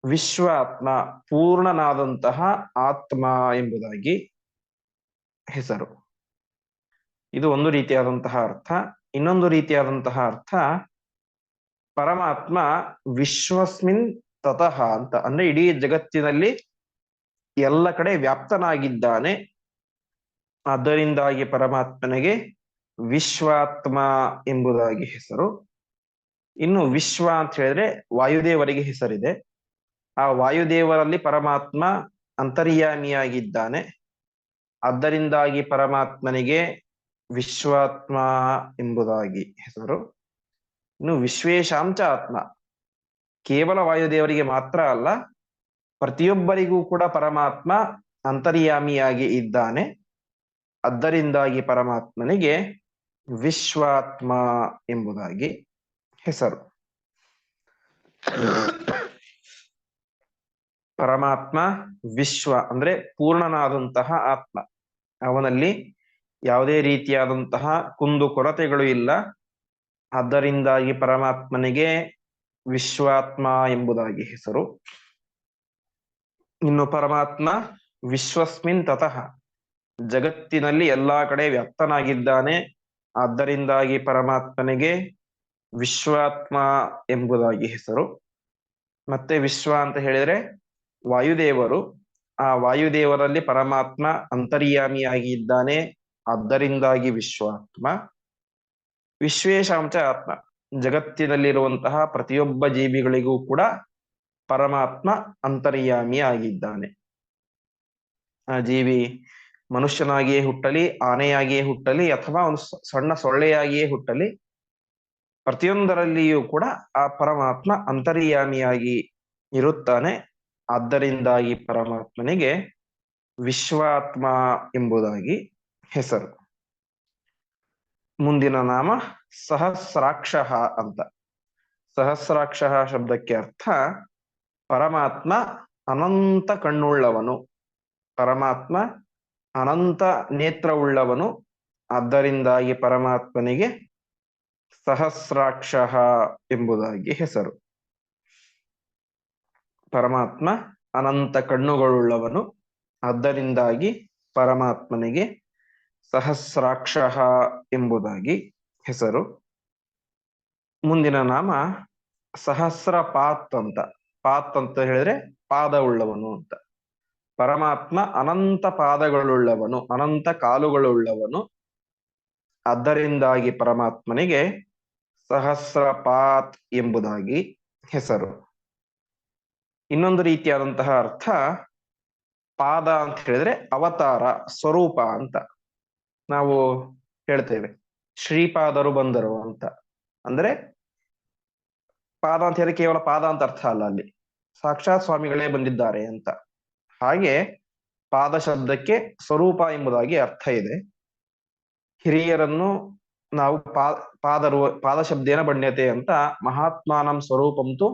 ವಿಶ್ವಾತ್ಮ, ಪೂರ್ಣನಾದಂತಹ ಆತ್ಮ ಎಂಬುದಾಗಿ ಹೆಸರು. ಇದು ಒಂದು ರೀತಿಯಾದಂತಹ ಅರ್ಥ. ಇನ್ನೊಂದು ರೀತಿಯಾದಂತಹ ಅರ್ಥ, ಪರಮಾತ್ಮ ವಿಶ್ವಸ್ಮಿನ್ ತತಃ ಅಂತ, ಅಂದ್ರೆ ಇಡೀ ಜಗತ್ತಿನಲ್ಲಿ ಎಲ್ಲ ಕಡೆ ವ್ಯಾಪ್ತನಾಗಿದ್ದಾನೆ, ಆದ್ದರಿಂದಾಗಿ ಪರಮಾತ್ಮನಿಗೆ ವಿಶ್ವಾತ್ಮ ಎಂಬುದಾಗಿ ಹೆಸರು. ಇನ್ನು ವಿಶ್ವ ಅಂತ ಹೇಳಿದ್ರೆ ವಾಯುದೇವರಿಗೆ ಹೆಸರಿದೆ. ಆ ವಾಯುದೇವರಲ್ಲಿ ಪರಮಾತ್ಮ ಅಂತರ್ಯಾಮಿಯಾಗಿದ್ದಾನೆ, ಆದ್ದರಿಂದಾಗಿ ಪರಮಾತ್ಮನಿಗೆ ವಿಶ್ವಾತ್ಮ ಎಂಬುದಾಗಿ ಹೆಸರು. ಇನ್ನು ವಿಶ್ವೇಶಾಂಚ ಆತ್ಮ, ಕೇವಲ ವಾಯುದೇವರಿಗೆ ಮಾತ್ರ ಅಲ್ಲ, ಪ್ರತಿಯೊಬ್ಬರಿಗೂ ಕೂಡ ಪರಮಾತ್ಮ ಅಂತರ್ಯಾಮಿಯಾಗಿ ಇದ್ದಾನೆ, ಆದ್ದರಿಂದಾಗಿ ಪರಮಾತ್ಮನಿಗೆ ವಿಶ್ವಾತ್ಮ ಎಂಬುದಾಗಿ ಹೆಸರು. ಪರಮಾತ್ಮ ವಿಶ್ವ ಅಂದ್ರೆ ಪೂರ್ಣನಾದಂತಹ ಆತ್ಮ, ಅವನಲ್ಲಿ ಯಾವುದೇ ರೀತಿಯಾದಂತಹ ಕುಂದು ಕೊರತೆಗಳು ಇಲ್ಲ, ಆದ್ದರಿಂದಾಗಿ ಪರಮಾತ್ಮನಿಗೆ ವಿಶ್ವಾತ್ಮ ಎಂಬುದಾಗಿ ಹೆಸರು. ಇನ್ನು ಪರಮಾತ್ಮ ವಿಶ್ವಸ್ಮಿನ್ ತತಃ, ಜಗತ್ತಿನಲ್ಲಿ ಎಲ್ಲಾ ಕಡೆ ವ್ಯಾಪ್ತನಾಗಿದ್ದಾನೆ, ಆದ್ದರಿಂದಾಗಿ ಪರಮಾತ್ಮನಿಗೆ ವಿಶ್ವಾತ್ಮ ಎಂಬುದಾಗಿ ಹೆಸರು. ಮತ್ತೆ ವಿಶ್ವ ಅಂತ ಹೇಳಿದ್ರೆ ವಾಯುದೇವರು, ಆ ವಾಯುದೇವರಲ್ಲಿ ಪರಮಾತ್ಮ ಅಂತರ್ಯಾಮಿಯಾಗಿ ಇದ್ದಾನೆ, ಆದ್ದರಿಂದಾಗಿ ವಿಶ್ವಾತ್ಮ. ವಿಶ್ವೇಶಾಂಚ ಆತ್ಮ, ಜಗತ್ತಿನಲ್ಲಿರುವಂತಹ ಪ್ರತಿಯೊಬ್ಬ ಜೀವಿಗಳಿಗೂ ಕೂಡ ಪರಮಾತ್ಮ ಅಂತರ್ಯಾಮಿಯಾಗಿದ್ದಾನೆ. ಆ ಜೀವಿ ಮನುಷ್ಯನಾಗಿಯೇ ಹುಟ್ಟಲಿ, ಆನೆಯಾಗಿಯೇ ಹುಟ್ಟಲಿ, ಅಥವಾ ಒಂದು ಸಣ್ಣ ಸೊಳ್ಳೆಯಾಗಿಯೇ ಹುಟ್ಟಲಿ, ಪ್ರತಿಯೊಂದರಲ್ಲಿಯೂ ಕೂಡ ಆ ಪರಮಾತ್ಮ ಅಂತರ್ಯಾಮಿಯಾಗಿ ಇರುತ್ತಾನೆ, ಆದ್ದರಿಂದಾಗಿ ಪರಮಾತ್ಮನಿಗೆ ವಿಶ್ವಾತ್ಮ ಎಂಬುದಾಗಿ ಹೆಸರು. ಮುಂದಿನ ನಾಮ ಸಹಸ್ರಾಕ್ಷ ಅಂತ. ಸಹಸ್ರಾಕ್ಷ ಶಬ್ದಕ್ಕೆ ಅರ್ಥ ಪರಮಾತ್ಮ ಅನಂತ ಕಣ್ಣುಳ್ಳವನು, ಪರಮಾತ್ಮ ಅನಂತ ನೇತ್ರವುಳ್ಳವನು, ಆದ್ದರಿಂದಾಗಿ ಪರಮಾತ್ಮನಿಗೆ ಸಹಸ್ರಾಕ್ಷ ಎಂಬುದಾಗಿ ಹೆಸರು. ಪರಮಾತ್ಮ ಅನಂತ ಕಣ್ಣುಗಳುಳ್ಳವನು, ಆದ್ದರಿಂದಾಗಿ ಪರಮಾತ್ಮನಿಗೆ ಸಹಸ್ರಾಕ್ಷ ಎಂಬುದಾಗಿ ಹೆಸರು. ಮುಂದಿನ ನಾಮ ಸಹಸ್ರ ಪಾತ್ ಅಂತ. ಪಾತ್ ಅಂತ ಹೇಳಿದ್ರೆ ಪಾದ ಉಳ್ಳವನು ಅಂತ. ಪರಮಾತ್ಮ ಅನಂತ ಪಾದಗಳುಳ್ಳವನು, ಅನಂತ ಕಾಲುಗಳುಳ್ಳವನು, ಆದ್ದರಿಂದಾಗಿ ಪರಮಾತ್ಮನಿಗೆ ಸಹಸ್ರಪಾತ್ ಎಂಬುದಾಗಿ ಹೆಸರು. ಇನ್ನೊಂದು ರೀತಿಯಾದಂತಹ ಅರ್ಥ, ಪಾದ ಅಂತ ಹೇಳಿದ್ರೆ ಅವತಾರ, ಸ್ವರೂಪ ಅಂತ. ನಾವು ಹೇಳ್ತೇವೆ ಶ್ರೀಪಾದರು ಬಂದರು ಅಂತ. ಅಂದ್ರೆ ಪಾದ ಅಂತ ಹೇಳಿ ಕೇವಲ ಪಾದ ಅಂತ ಅರ್ಥ ಅಲ್ಲ, ಅಲ್ಲಿ ಸಾಕ್ಷಾತ್ ಸ್ವಾಮಿಗಳೇ ಬಂದಿದ್ದಾರೆ ಅಂತ. ಹಾಗೆ ಪಾದ ಶಬ್ದಕ್ಕೆ ಸ್ವರೂಪ ಎಂಬುದಾಗಿ ಅರ್ಥ ಇದೆ. ಹಿರಿಯರನ್ನು ನಾವು ಪಾದ ಶಬ್ದೇನ ಭಣ್ಯತೆ ಅಂತ ಮಹಾತ್ಮಾನಂ ಸ್ವರೂಪಂತು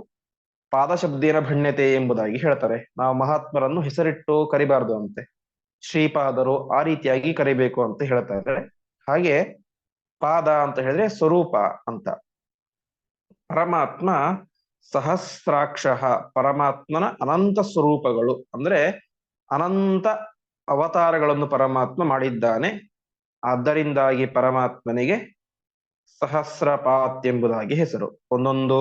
ಪಾದ ಶಬ್ದೇನ ಭಣ್ಯತೆ ಎಂಬುದಾಗಿ ಹೇಳ್ತಾರೆ. ನಾವು ಮಹಾತ್ಮರನ್ನು ಹೆಸರಿಟ್ಟು ಕರಿಬಾರ್ದು ಅಂತೆ, ಶ್ರೀಪಾದರು ಆ ರೀತಿಯಾಗಿ ಕರಿಬೇಕು ಅಂತ ಹೇಳ್ತಾರೆ. ಹಾಗೆ ಪಾದ ಅಂತ ಹೇಳಿದ್ರೆ ಸ್ವರೂಪ ಅಂತ. ಪರಮಾತ್ಮ ಸಹಸ್ರಾಕ್ಷ, ಪರಮಾತ್ಮನ ಅನಂತ ಸ್ವರೂಪಗಳು ಅಂದ್ರೆ ಅನಂತ ಅವತಾರಗಳನ್ನು ಪರಮಾತ್ಮ ಮಾಡಿದ್ದಾನೆ. ಆದ್ದರಿಂದಾಗಿ ಪರಮಾತ್ಮನಿಗೆ ಸಹಸ್ರಪಾತ್ ಎಂಬುದಾಗಿ ಹೆಸರು. ಒಂದೊಂದು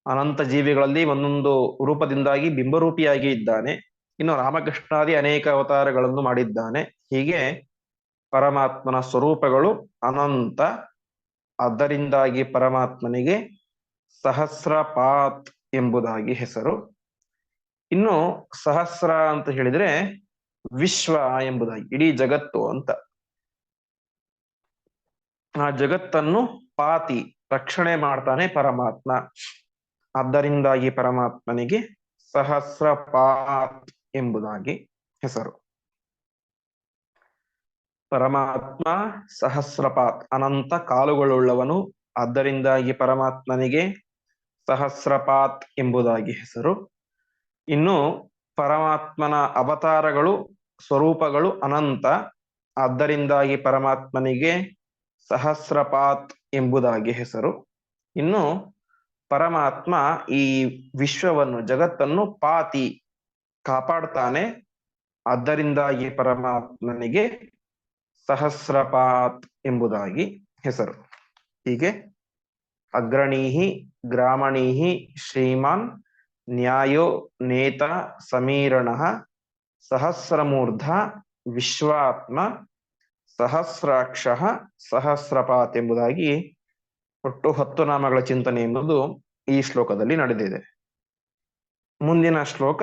ಅನಂತ ಜೀವಿಗಳಲ್ಲಿ ಒಂದೊಂದು ರೂಪದಿಂದಾಗಿ ಬಿಂಬರೂಪಿಯಾಗಿ ಇದ್ದಾನೆ. ಇನ್ನು ರಾಮಕೃಷ್ಣಾದಿ ಅನೇಕ ಅವತಾರಗಳನ್ನು ಮಾಡಿದ್ದಾನೆ. ಹೀಗೆ ಪರಮಾತ್ಮನ ಸ್ವರೂಪಗಳು ಅನಂತ. ಆದ್ದರಿಂದಾಗಿ ಪರಮಾತ್ಮನಿಗೆ ಸಹಸ್ರಪಾತ್ ಎಂಬುದಾಗಿ ಹೆಸರು. ಇನ್ನು ಸಹಸ್ರ ಅಂತ ಹೇಳಿದ್ರೆ ವಿಶ್ವ ಎಂಬುದಾಗಿ, ಇಡೀ ಜಗತ್ತು ಅಂತ. ಆ ಜಗತ್ತನ್ನು ಪಾತಿ, ರಕ್ಷಣೆ ಮಾಡ್ತಾನೆ ಪರಮಾತ್ಮ. ಆದ್ದರಿಂದಾಗಿ ಪರಮಾತ್ಮನಿಗೆ ಸಹಸ್ರಪಾತ್ ಎಂಬುದಾಗಿ ಹೆಸರು. ಪರಮಾತ್ಮ ಸಹಸ್ರಪಾತ್, ಅನಂತ ಕಾಲುಗಳುಳ್ಳವನು. ಆದ್ದರಿಂದಾಗಿ ಪರಮಾತ್ಮನಿಗೆ ಸಹಸ್ರಪಾತ್ ಎಂಬುದಾಗಿ ಹೆಸರು. ಇನ್ನು ಪರಮಾತ್ಮನ ಅವತಾರಗಳು ಸ್ವರೂಪಗಳು ಅನಂತ. ಆದ್ದರಿಂದಾಗಿ ಪರಮಾತ್ಮನಿಗೆ ಸಹಸ್ರಪಾತ್ ಎಂಬುದಾಗಿ ಹೆಸರು. ಇನ್ನು ಪರಮಾತ್ಮ ಈ ವಿಶ್ವವನ್ನು, ಜಗತ್ತನ್ನು ಪಾತಿ, ಕಾಪಾಡ್ತಾನೆ. ಆದ್ದರಿಂದಾಗಿ ಪರಮಾತ್ಮನಿಗೆ ಸಹಸ್ರಪಾತ್ ಎಂಬುದಾಗಿ ಹೆಸರು. ಹೀಗೆ ಅಗ್ರಣೀಹಿ ಗ್ರಾಮಣೀಹಿ ಶ್ರೀಮಾನ್ ನ್ಯಾಯೋ ನೇತ ಸಮೀರಣ ಸಹಸ್ರಮೂರ್ಧ ವಿಶ್ವಾತ್ಮ ಸಹಸ್ರಾಕ್ಷ ಸಹಸ್ರಪಾತ್ ಎಂಬುದಾಗಿ ಒಟ್ಟು 10 ನಾಮಗಳ ಚಿಂತನೆ ಎಂಬುದು ಈ ಶ್ಲೋಕದಲ್ಲಿ ನಡೆದಿದೆ. ಮುಂದಿನ ಶ್ಲೋಕ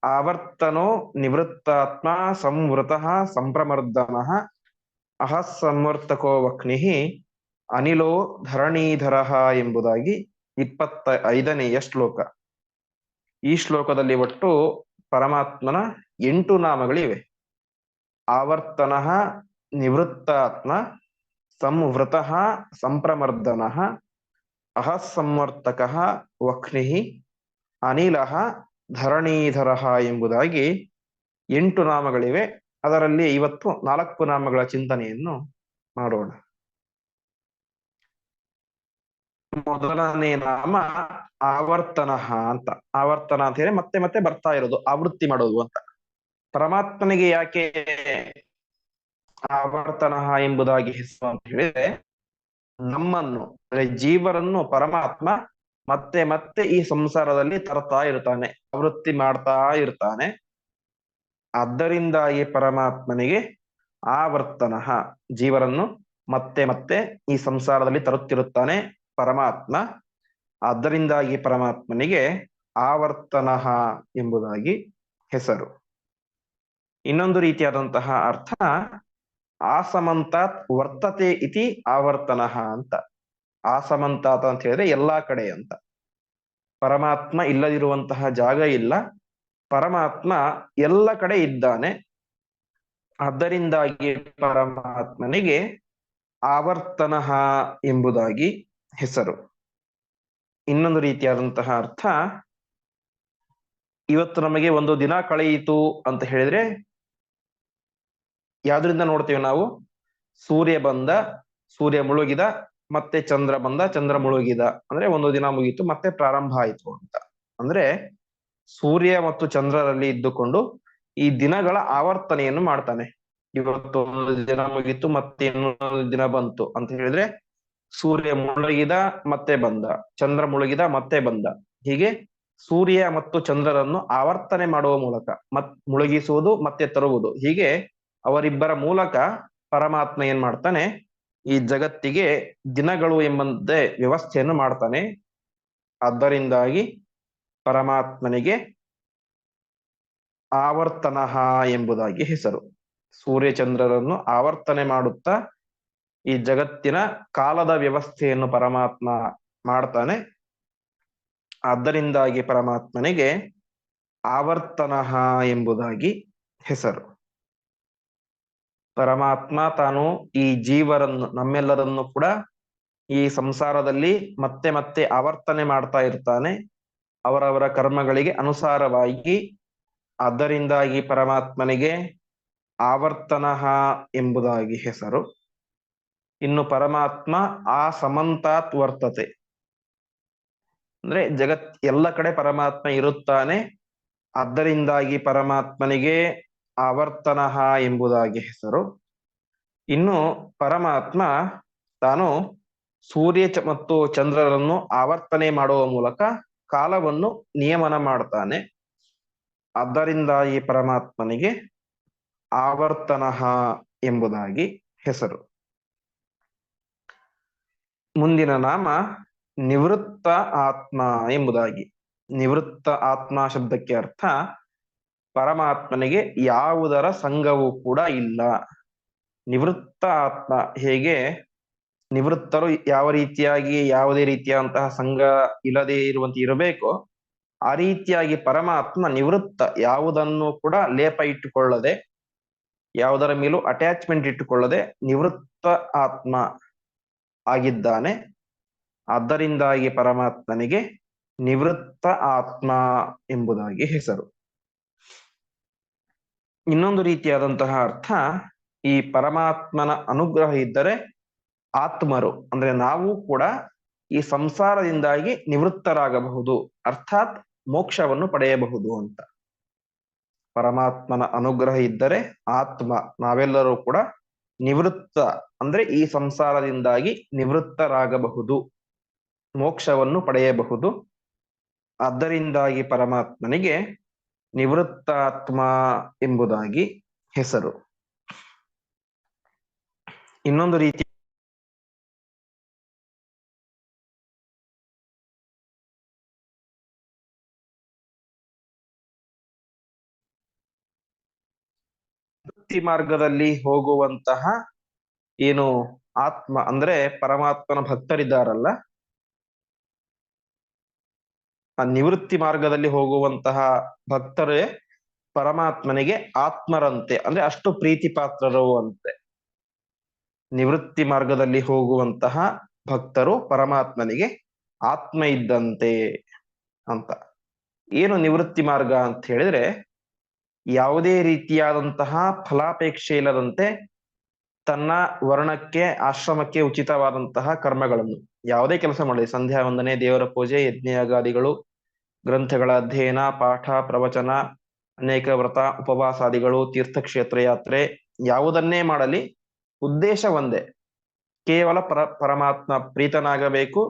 ಆವರ್ತನೋ ನಿವೃತ್ತಾತ್ಮ ಸಂವೃತಃ ಸಂಪ್ರಮರ್ದನ ಅಹಸ್ಸಂವರ್ತಕೋ ವಕ್ನಿಃ ಅನಿಲೋ ಧರಣೀಧರಃ ಎಂಬುದಾಗಿ 25ನೆಯ ಶ್ಲೋಕ. ಈ ಶ್ಲೋಕದಲ್ಲಿ ಒಟ್ಟು ಪರಮಾತ್ಮನ 8 ನಾಮಗಳಿವೆ. ಆವರ್ತನಃ ನಿವೃತ್ತಾತ್ಮ ಸಂವೃತಃ ಸಂಪ್ರಮರ್ದನಃ ಅಹಸ್ಸಂವರ್ತಕಃ ವಕ್ನಿಃ ಅನಿಲಃ ಧರಣೀಧರಃ ಎಂಬುದಾಗಿ 8 ನಾಮಗಳಿವೆ. ಅದರಲ್ಲಿ ಇವತ್ತು 4 ನಾಮಗಳ ಚಿಂತನೆಯನ್ನು ಮಾಡೋಣ. ಮೊದಲನೇ ನಾಮ ಆವರ್ತನ ಅಂತ. ಆವರ್ತನ ಅಂತ ಹೇಳಿ ಮತ್ತೆ ಮತ್ತೆ ಬರ್ತಾ ಇರೋದು, ಆವೃತ್ತಿ ಮಾಡೋದು ಅಂತ. ಪರಮಾತ್ಮನಿಗೆ ಯಾಕೆ ಆವರ್ತನ ಎಂಬುದಾಗಿ ಹೆಸರು ಅಂತ ಹೇಳಿದ್ರೆ, ನಮ್ಮನ್ನು ಜೀವರನ್ನು ಪರಮಾತ್ಮ ಮತ್ತೆ ಮತ್ತೆ ಈ ಸಂಸಾರದಲ್ಲಿ ತರ್ತಾ ಇರ್ತಾನೆ, ಆವೃತ್ತಿ ಮಾಡ್ತಾ ಇರ್ತಾನೆ. ಆದ್ದರಿಂದಾಗಿ ಪರಮಾತ್ಮನಿಗೆ ಆವರ್ತನ, ಜೀವರನ್ನು ಮತ್ತೆ ಮತ್ತೆ ಈ ಸಂಸಾರದಲ್ಲಿ ತರುತ್ತಿರುತ್ತಾನೆ ಪರಮಾತ್ಮ. ಆದ್ದರಿಂದಾಗಿ ಪರಮಾತ್ಮನಿಗೆ ಆವರ್ತನ ಎಂಬುದಾಗಿ ಹೆಸರು. ಇನ್ನೊಂದು ರೀತಿಯಾದಂತಹ ಅರ್ಥ ಆಸಮಂತಾತ್ ವರ್ತತೆ ಇತಿ ಆವರ್ತನ ಅಂತ. ಆಸಮಂತಾತ್ ಅಂತ ಹೇಳಿದ್ರೆ ಎಲ್ಲಾ ಕಡೆ ಅಂತ. ಪರಮಾತ್ಮ ಇಲ್ಲದಿರುವಂತಹ ಜಾಗ ಇಲ್ಲ, ಪರಮಾತ್ಮ ಎಲ್ಲ ಕಡೆ ಇದ್ದಾನೆ. ಆದ್ದರಿಂದಾಗಿ ಪರಮಾತ್ಮನಿಗೆ ಆವರ್ತನ ಎಂಬುದಾಗಿ ಹೆಸರು. ಇನ್ನೊಂದು ರೀತಿಯಾದಂತಹ ಅರ್ಥ, ಇವತ್ತು ನಮಗೆ ಒಂದು ದಿನ ಕಳೆಯಿತು ಅಂತ ಹೇಳಿದ್ರೆ ಯಾವ್ದ್ರಿಂದ ನೋಡ್ತೇವೆ ನಾವು? ಸೂರ್ಯ ಬಂದ, ಸೂರ್ಯ ಮುಳುಗಿದ, ಮತ್ತೆ ಚಂದ್ರ ಬಂದ, ಚಂದ್ರ ಮುಳುಗಿದ, ಅಂದ್ರೆ ಒಂದು ದಿನ ಮುಗೀತು, ಮತ್ತೆ ಪ್ರಾರಂಭ ಆಯಿತು ಅಂತ. ಅಂದ್ರೆ ಸೂರ್ಯ ಮತ್ತು ಚಂದ್ರರಲ್ಲಿ ಇದ್ದುಕೊಂಡು ಈ ದಿನಗಳ ಆವರ್ತನೆಯನ್ನು ಮಾಡ್ತಾನೆ. ಇವತ್ತು ಒಂದು ದಿನ ಮುಗೀತು, ಮತ್ತೆ ಇನ್ನೊಂದು ದಿನ ಬಂತು ಅಂತ ಹೇಳಿದ್ರೆ ಸೂರ್ಯ ಮುಳುಗಿದ ಮತ್ತೆ ಬಂದ, ಚಂದ್ರ ಮುಳುಗಿದ ಮತ್ತೆ ಬಂದ. ಹೀಗೆ ಸೂರ್ಯ ಮತ್ತು ಚಂದ್ರರನ್ನು ಆವರ್ತನೆ ಮಾಡುವ ಮೂಲಕ ಮುಳುಗಿಸುವುದು ಮತ್ತೆ ತರುವುದು, ಹೀಗೆ ಅವರಿಬ್ಬರ ಮೂಲಕ ಪರಮಾತ್ಮ ಏನ್ ಮಾಡ್ತಾನೆ, ಈ ಜಗತ್ತಿಗೆ ದಿನಗಳು ಎಂಬಂತೆ ವ್ಯವಸ್ಥೆಯನ್ನು ಮಾಡ್ತಾನೆ. ಆದ್ದರಿಂದಾಗಿ ಪರಮಾತ್ಮನಿಗೆ ಆವರ್ತನ ಎಂಬುದಾಗಿ ಹೆಸರು. ಸೂರ್ಯಚಂದ್ರರನ್ನು ಆವರ್ತನೆ ಮಾಡುತ್ತಾ ಈ ಜಗತ್ತಿನ ಕಾಲದ ವ್ಯವಸ್ಥೆಯನ್ನು ಪರಮಾತ್ಮ ಮಾಡ್ತಾನೆ. ಆದ್ದರಿಂದಾಗಿ ಪರಮಾತ್ಮನಿಗೆ ಆವರ್ತನಃ ಎಂಬುದಾಗಿ ಹೆಸರು. ಪರಮಾತ್ಮ ತಾನು ಈ ಜೀವರನ್ನು, ನಮ್ಮೆಲ್ಲರನ್ನು ಕೂಡ ಈ ಸಂಸಾರದಲ್ಲಿ ಮತ್ತೆ ಮತ್ತೆ ಆವರ್ತನೆ ಮಾಡ್ತಾ ಇರ್ತಾನೆ, ಅವರವರ ಕರ್ಮಗಳಿಗೆ ಅನುಸಾರವಾಗಿ. ಆದ್ದರಿಂದಾಗಿ ಪರಮಾತ್ಮನಿಗೆ ಆವರ್ತನಃ ಎಂಬುದಾಗಿ ಹೆಸರು. ಇನ್ನು ಪರಮಾತ್ಮ ಆ ಸಮಂತಾತ್ ವರ್ತತೆ, ಅಂದ್ರೆ ಜಗತ್ ಎಲ್ಲ ಕಡೆ ಪರಮಾತ್ಮ ಇರುತ್ತಾನೆ. ಆದ್ದರಿಂದಾಗಿ ಪರಮಾತ್ಮನಿಗೆ ಆವರ್ತನಃ ಎಂಬುದಾಗಿ ಹೆಸರು. ಇನ್ನು ಪರಮಾತ್ಮ ತಾನು ಸೂರ್ಯ ಮತ್ತು ಚಂದ್ರರನ್ನು ಆವರ್ತನೆ ಮಾಡುವ ಮೂಲಕ ಕಾಲವನ್ನು ನಿಯಮನ ಮಾಡ್ತಾನೆ. ಆದ್ದರಿಂದಾಗಿ ಪರಮಾತ್ಮನಿಗೆ ಆವರ್ತನಃ ಎಂಬುದಾಗಿ ಹೆಸರು. ಮುಂದಿನ ನಾಮ ನಿವೃತ್ತ ಆತ್ಮ ಎಂಬುದಾಗಿ. ನಿವೃತ್ತ ಆತ್ಮ ಶಬ್ದಕ್ಕೆ ಅರ್ಥ ಪರಮಾತ್ಮನಿಗೆ ಯಾವುದರ ಸಂಘವೂ ಕೂಡ ಇಲ್ಲ. ನಿವೃತ್ತ ಆತ್ಮ, ಹೇಗೆ ನಿವೃತ್ತರು ಯಾವ ರೀತಿಯಾಗಿ ಯಾವುದೇ ರೀತಿಯಾದಂತಹ ಸಂಘ ಇಲ್ಲದೆ ಇರುವಂತೆ ಇರಬೇಕೋ, ಆ ರೀತಿಯಾಗಿ ಪರಮಾತ್ಮ ನಿವೃತ್ತ, ಯಾವುದನ್ನು ಕೂಡ ಲೇಪ ಇಟ್ಟುಕೊಳ್ಳದೆ, ಯಾವುದರ ಮೇಲೂ ಅಟ್ಯಾಚ್ಮೆಂಟ್ ಇಟ್ಟುಕೊಳ್ಳದೆ ನಿವೃತ್ತ ಆತ್ಮ ಆಗಿದ್ದಾನೆ. ಆದ್ದರಿಂದಾಗಿ ಪರಮಾತ್ಮನಿಗೆ ನಿವೃತ್ತ ಆತ್ಮ ಎಂಬುದಾಗಿ ಹೆಸರು. ಇನ್ನೊಂದು ರೀತಿಯಾದಂತಹ ಅರ್ಥ, ಈ ಪರಮಾತ್ಮನ ಅನುಗ್ರಹ ಇದ್ದರೆ ಆತ್ಮರು ಅಂದ್ರೆ ನಾವು ಕೂಡ ಈ ಸಂಸಾರದಿಂದಾಗಿ ನಿವೃತ್ತರಾಗಬಹುದು, ಅರ್ಥಾತ್ ಮೋಕ್ಷವನ್ನು ಪಡೆಯಬಹುದು ಅಂತ. ಪರಮಾತ್ಮನ ಅನುಗ್ರಹ ಇದ್ದರೆ ಆತ್ಮ, ನಾವೆಲ್ಲರೂ ಕೂಡ ನಿವೃತ್ತ ಅಂದ್ರೆ ಈ ಸಂಸಾರದಿಂದಾಗಿ ನಿವೃತ್ತರಾಗಬಹುದು, ಮೋಕ್ಷವನ್ನು ಪಡೆಯಬಹುದು. ಆದ್ದರಿಂದಾಗಿ ಪರಮಾತ್ಮನಿಗೆ ನಿವೃತ್ತಾತ್ಮ ಎಂಬುದಾಗಿ ಹೆಸರು. ಇನ್ನೊಂದು ರೀತಿ ಮುಕ್ತಿ ಮಾರ್ಗದಲ್ಲಿ ಹೋಗುವಂತಹ ಏನು ಆತ್ಮ ಅಂದ್ರೆ ಪರಮಾತ್ಮನ ಭಕ್ತರಿದ್ದಾರಲ್ಲ, ಆ ನಿವೃತ್ತಿ ಮಾರ್ಗದಲ್ಲಿ ಹೋಗುವಂತಹ ಭಕ್ತರೇ ಪರಮಾತ್ಮನಿಗೆ ಆತ್ಮರಂತೆ, ಅಂದ್ರೆ ಅಷ್ಟು ಪ್ರೀತಿ ಪಾತ್ರರು ಅಂತೆ. ನಿವೃತ್ತಿ ಮಾರ್ಗದಲ್ಲಿ ಹೋಗುವಂತಹ ಭಕ್ತರು ಪರಮಾತ್ಮನಿಗೆ ಆತ್ಮ ಇದ್ದಂತೆ ಅಂತ. ಏನು ನಿವೃತ್ತಿ ಮಾರ್ಗ ಅಂತ ಹೇಳಿದ್ರೆ, ಯಾವುದೇ ರೀತಿಯಾದಂತಹ ಫಲಾಪೇಕ್ಷೆ ಇಲ್ಲದಂತೆ ತನ್ನ ವರ್ಣಕ್ಕೆ, ಆಶ್ರಮಕ್ಕೆ ಉಚಿತವಾದಂತಹ ಕರ್ಮಗಳನ್ನು ಯಾವುದೇ ಕೆಲಸ ಮಾಡಲಿ, ಸಂಧ್ಯಾ ವಂದನೆ, ದೇವರ ಪೂಜೆ, ಯಜ್ಞಯಾಗಾದಿಗಳು, ಗ್ರಂಥಗಳ ಅಧ್ಯಯನ, ಪಾಠ, ಪ್ರವಚನ, ಅನೇಕ ವ್ರತ ಉಪವಾಸಾದಿಗಳು, ತೀರ್ಥಕ್ಷೇತ್ರ ಯಾತ್ರೆ, ಯಾವುದನ್ನೇ ಮಾಡಲಿ ಉದ್ದೇಶ ಒಂದೇ, ಕೇವಲ ಪರಮಾತ್ಮ ಪ್ರೀತನಾಗಬೇಕು,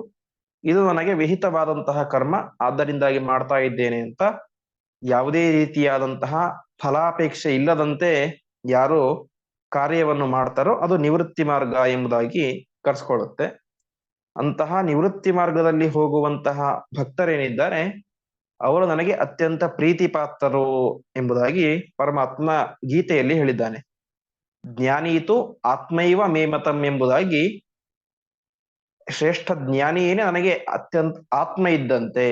ಇದು ನನಗೆ ವಿಹಿತವಾದಂತಹ ಕರ್ಮ, ಆದ್ದರಿಂದಾಗಿ ಮಾಡ್ತಾ ಇದ್ದೇನೆ ಅಂತ ಯಾವುದೇ ರೀತಿಯಾದಂತಹ ಫಲಾಪೇಕ್ಷೆ ಇಲ್ಲದಂತೆ ಯಾರು ಕಾರ್ಯವನ್ನು ಮಾಡ್ತಾರೋ ಅದು ನಿವೃತ್ತಿ ಮಾರ್ಗ ಎಂಬುದಾಗಿ ಕರೆಸ್ಕೊಳ್ಳುತ್ತೆ. ಅಂತಹ ನಿವೃತ್ತಿ ಮಾರ್ಗದಲ್ಲಿ ಹೋಗುವಂತಹ ಭಕ್ತರೇನಿದ್ದಾರೆ ಅವರು ನನಗೆ ಅತ್ಯಂತ ಪ್ರೀತಿ ಪಾತ್ರರು ಎಂಬುದಾಗಿ ಪರಮಾತ್ಮ ಗೀತೆಯಲ್ಲಿ ಹೇಳಿದ್ದಾನೆ. ಜ್ಞಾನೀತು ಆತ್ಮೈವ ಮೇಮತಂ ಎಂಬುದಾಗಿ, ಶ್ರೇಷ್ಠ ಜ್ಞಾನಿಯೇನೆ ನನಗೆ ಅತ್ಯಂತ ಆತ್ಮ ಇದ್ದಂತೆ,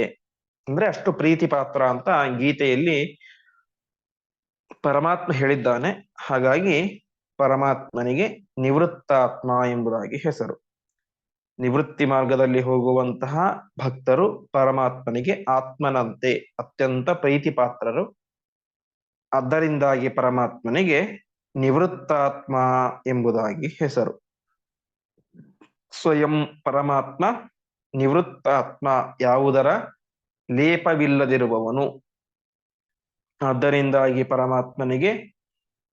ಅಂದ್ರೆ ಅಷ್ಟು ಪ್ರೀತಿ ಪಾತ್ರ ಅಂತ ಗೀತೆಯಲ್ಲಿ ಪರಮಾತ್ಮ ಹೇಳಿದ್ದಾನೆ. ಹಾಗಾಗಿ ಪರಮಾತ್ಮನಿಗೆ ನಿವೃತ್ತಾತ್ಮ ಎಂಬುದಾಗಿ ಹೆಸರು. ನಿವೃತ್ತಿ ಮಾರ್ಗದಲ್ಲಿ ಹೋಗುವಂತಹ ಭಕ್ತರು ಪರಮಾತ್ಮನಿಗೆ ಆತ್ಮನಂತೆ ಅತ್ಯಂತ ಪ್ರೀತಿ ಪಾತ್ರರು. ಆದ್ದರಿಂದ ಪರಮಾತ್ಮನಿಗೆ ನಿವೃತ್ತಾತ್ಮ ಎಂಬುದಾಗಿ ಹೆಸರು. ಸ್ವಯಂ ಪರಮಾತ್ಮ ನಿವೃತ್ತಾತ್ಮ, ಯಾವುದರ ಲೇಪವಿಲ್ಲದಿರುವವನು. ಆದ್ದರಿಂದಾಗಿ ಪರಮಾತ್ಮನಿಗೆ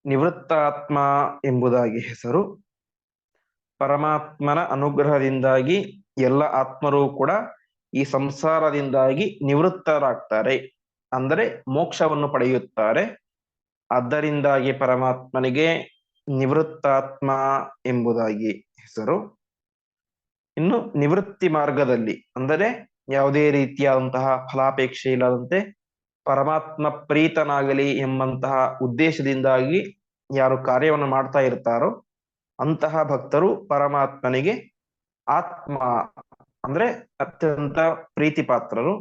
ನಿವೃತ್ತಾತ್ಮ ಎಂಬುದಾಗಿ ಹೆಸರು. ಪರಮಾತ್ಮನ ಅನುಗ್ರಹದಿಂದಾಗಿ ಎಲ್ಲ ಆತ್ಮರು ಕೂಡ ಈ ಸಂಸಾರದಿಂದಾಗಿ ನಿವೃತ್ತರಾಗ್ತಾರೆ, ಅಂದರೆ ಮೋಕ್ಷವನ್ನು ಪಡೆಯುತ್ತಾರೆ. ಆದ್ದರಿಂದಾಗಿ ಪರಮಾತ್ಮನಿಗೆ ನಿವೃತ್ತಾತ್ಮ ಎಂಬುದಾಗಿ ಹೆಸರು. ಇನ್ನು ನಿವೃತ್ತಿ ಮಾರ್ಗದಲ್ಲಿ ಅಂದರೆ ಯಾವುದೇ ರೀತಿಯಾದಂತಹ ಫಲಾಪೇಕ್ಷೆ ಇಲ್ಲದಂತೆ ಪರಮಾತ್ಮ ಪ್ರೀತನಾಗಲಿ ಎಂಬಂತಹ ಉದ್ದೇಶದಿಂದಾಗಿ ಯಾರು ಕಾರ್ಯವನ್ನು ಮಾಡ್ತಾ ಇರ್ತಾರೋ ಅಂತಹ ಭಕ್ತರು ಪರಮಾತ್ಮನಿಗೆ ಆತ್ಮ ಅಂದ್ರೆ ಅತ್ಯಂತ ಪ್ರೀತಿ ಪಾತ್ರರು.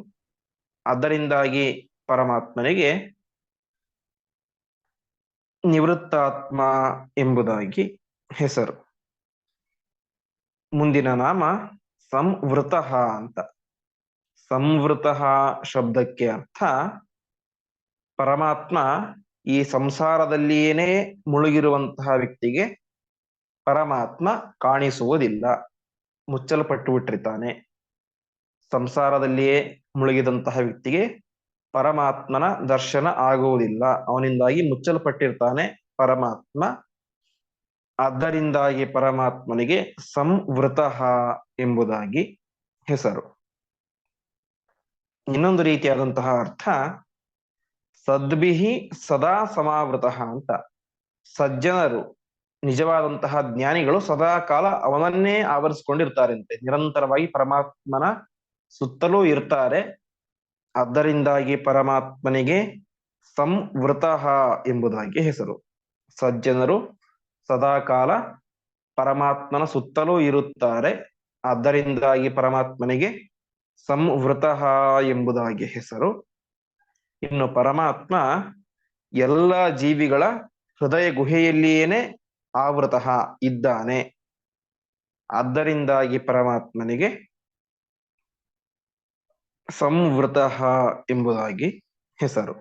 ಅದರಿಂದಾಗಿ ಪರಮಾತ್ಮನಿಗೆ ನಿವೃತ್ತಾತ್ಮ ಎಂಬುದಾಗಿ ಹೆಸರು. ಮುಂದಿನ ನಾಮ ಸಂವೃತ ಅಂತ. ಸಂವೃತ ಶಬ್ದಕ್ಕೆ ಅರ್ಥ ಪರಮಾತ್ಮ ಈ ಸಂಸಾರದಲ್ಲಿಯೇನೆ ಮುಳುಗಿರುವಂತಹ ವ್ಯಕ್ತಿಗೆ ಪರಮಾತ್ಮ ಕಾಣಿಸುವುದಿಲ್ಲ, ಮುಚ್ಚಲ್ಪಟ್ಟು ಬಿಟ್ಟಿರ್ತಾನೆ. ಸಂಸಾರದಲ್ಲಿಯೇ ಮುಳುಗಿದಂತಹ ವ್ಯಕ್ತಿಗೆ ಪರಮಾತ್ಮನ ದರ್ಶನ ಆಗುವುದಿಲ್ಲ, ಅವನಿಂದಾಗಿ ಮುಚ್ಚಲ್ಪಟ್ಟಿರ್ತಾನೆ ಪರಮಾತ್ಮ. ಆದ್ದರಿಂದಾಗಿ ಪರಮಾತ್ಮನಿಗೆ ಸಂವೃತ ಎಂಬುದಾಗಿ ಹೆಸರು. ಇನ್ನೊಂದು ರೀತಿಯಾದಂತಹ ಅರ್ಥ ಸದ್ಭಿಹಿ ಸದಾ ಸಮಾವೃತ ಅಂತ. ಸಜ್ಜನರು, ನಿಜವಾದಂತಹ ಜ್ಞಾನಿಗಳು ಸದಾ ಕಾಲ ಅವನನ್ನೇ ಆವರಿಸಿಕೊಂಡಿರ್ತಾರಂತೆ, ನಿರಂತರವಾಗಿ ಪರಮಾತ್ಮನ ಸುತ್ತಲೂ ಇರ್ತಾರೆ. ಅದರಿಂದಾಗಿ ಪರಮಾತ್ಮನಿಗೆ ಸಂವೃತ ಎಂಬುದಾಗಿ ಹೆಸರು. ಸಜ್ಜನರು ಸದಾ ಕಾಲ ಪರಮಾತ್ಮನ ಸುತ್ತಲೂ ಇರುತ್ತಾರೆ, ಅದರಿಂದಾಗಿ ಪರಮಾತ್ಮನಿಗೆ ಸಂವೃತ ಎಂಬುದಾಗಿ ಹೆಸರು. ಇನ್ನು ಪರಮಾತ್ಮ ಎಲ್ಲ ಜೀವಿಗಳ ಹೃದಯ ಗುಹೆಯಲ್ಲಿಯೇನೆ ಆವೃತ ಇದ್ದಾನೆ. ಆದ್ದರಿಂದ ಪರಮಾತ್ಮನಿಗೆ ಸಂವೃತ ಎಂಬುದಾಗಿ ಹೆಸರು.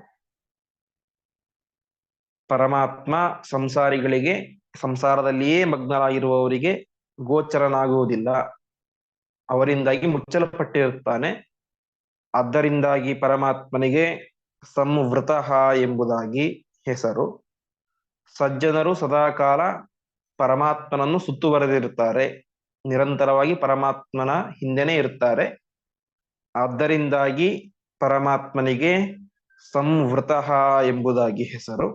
ಪರಮಾತ್ಮ ಸಂಸಾರಿಗಳಿಗೆ, ಸಂಸಾರದಲ್ಲಿಯೇ ಮಗ್ನರಾಗಿರುವವರಿಗೆ ಗೋಚರನಾಗುವುದಿಲ್ಲ, ಅವರಿಂದಾಗಿ ಮುಚ್ಚಲ್ಪಟ್ಟಿರುತ್ತಾನೆ. ಆದ್ದರಿಂದಾಗಿ ಪರಮಾತ್ಮನಿಗೆ ಸಂವೃತ ಎಂಬುದಾಗಿ ಹೆಸರು. ಸಜ್ಜನರು ಸದಾಕಾಲ ಪರಮಾತ್ಮನನ್ನು ಸುತ್ತುವರೆದಿರುತ್ತಾರೆ, ನಿರಂತರವಾಗಿ ಪರಮಾತ್ಮನ ಹಿಂದೆನೇ ಇರ್ತಾರೆ. ಆದ್ದರಿಂದಾಗಿ ಪರಮಾತ್ಮನಿಗೆ ಸಂವೃತ ಎಂಬುದಾಗಿ ಹೆಸರು.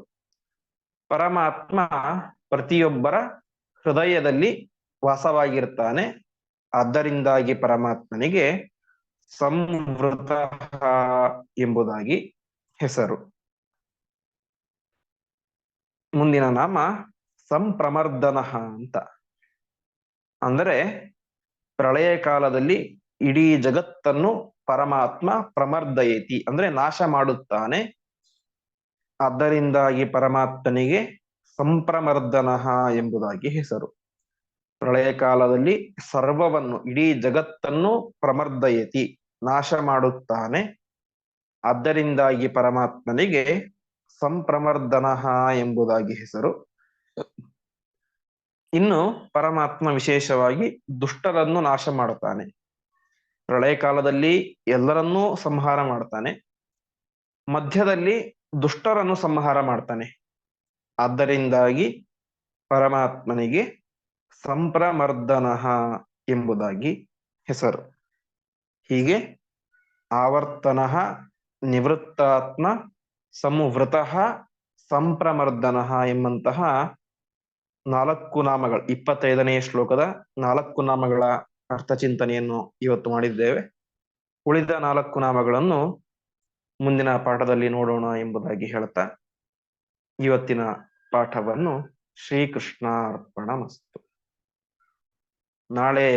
ಪರಮಾತ್ಮ ಪ್ರತಿಯೊಬ್ಬರ ಹೃದಯದಲ್ಲಿ ವಾಸವಾಗಿರ್ತಾನೆ. ಆದ್ದರಿಂದಾಗಿ ಪರಮಾತ್ಮನಿಗೆ ಸಂವೃತ ಎಂಬುದಾಗಿ ಹೆಸರು. ಮುಂದಿನ ನಾಮ ಸಂಪ್ರಮರ್ದನ ಅಂತ. ಅಂದರೆ ಪ್ರಳಯ ಕಾಲದಲ್ಲಿ ಇಡೀ ಜಗತ್ತನ್ನು ಪರಮಾತ್ಮ ಪ್ರಮರ್ದಯತಿ ಅಂದ್ರೆ ನಾಶ ಮಾಡುತ್ತಾನೆ. ಆದ್ದರಿಂದಾಗಿ ಪರಮಾತ್ಮನಿಗೆ ಸಂಪ್ರಮರ್ದನ ಎಂಬುದಾಗಿ ಹೆಸರು. ಪ್ರಳಯ ಕಾಲದಲ್ಲಿ ಸರ್ವವನ್ನು, ಇಡೀ ಜಗತ್ತನ್ನು ಪ್ರಮರ್ದಯತಿ ನಾಶ ಮಾಡುತ್ತಾನೆ. ಆದ್ದರಿಂದಾಗಿ ಪರಮಾತ್ಮನಿಗೆ ಸಂಪ್ರಮರ್ದನ ಎಂಬುದಾಗಿ ಹೆಸರು. ಇನ್ನು ಪರಮಾತ್ಮ ವಿಶೇಷವಾಗಿ ದುಷ್ಟರನ್ನು ನಾಶ ಮಾಡುತ್ತಾನೆ. ಪ್ರಳಯ ಕಾಲದಲ್ಲಿ ಎಲ್ಲರನ್ನೂ ಸಂಹಾರ ಮಾಡ್ತಾನೆ, ಮಧ್ಯದಲ್ಲಿ ದುಷ್ಟರನ್ನು ಸಂಹಾರ ಮಾಡ್ತಾನೆ. ಆದ್ದರಿಂದಾಗಿ ಪರಮಾತ್ಮನಿಗೆ ಸಂಪ್ರಮರ್ದನ ಎಂಬುದಾಗಿ ಹೆಸರು. ಹೀಗೆ ಆವರ್ತನ, ನಿವೃತ್ತಾತ್ಮ, ಸಂವೃತ, ಸಂಪ್ರಮರ್ದನ ಎಂಬಂತಹ 4 ನಾಮಗಳು, 25ನೇ ಶ್ಲೋಕದ 4 ನಾಮಗಳ ಅರ್ಥಚಿಂತನೆಯನ್ನು ಇವತ್ತು ಮಾಡಿದ್ದೇವೆ. ಉಳಿದ 4 ನಾಮಗಳನ್ನು ಮುಂದಿನ ಪಾಠದಲ್ಲಿ ನೋಡೋಣ ಎಂಬುದಾಗಿ ಹೇಳ್ತಾ ಇವತ್ತಿನ ಪಾಠವನ್ನು ಶ್ರೀಕೃಷ್ಣ ಅರ್ಪಣಮಸ್ತು. ನಾಳೆ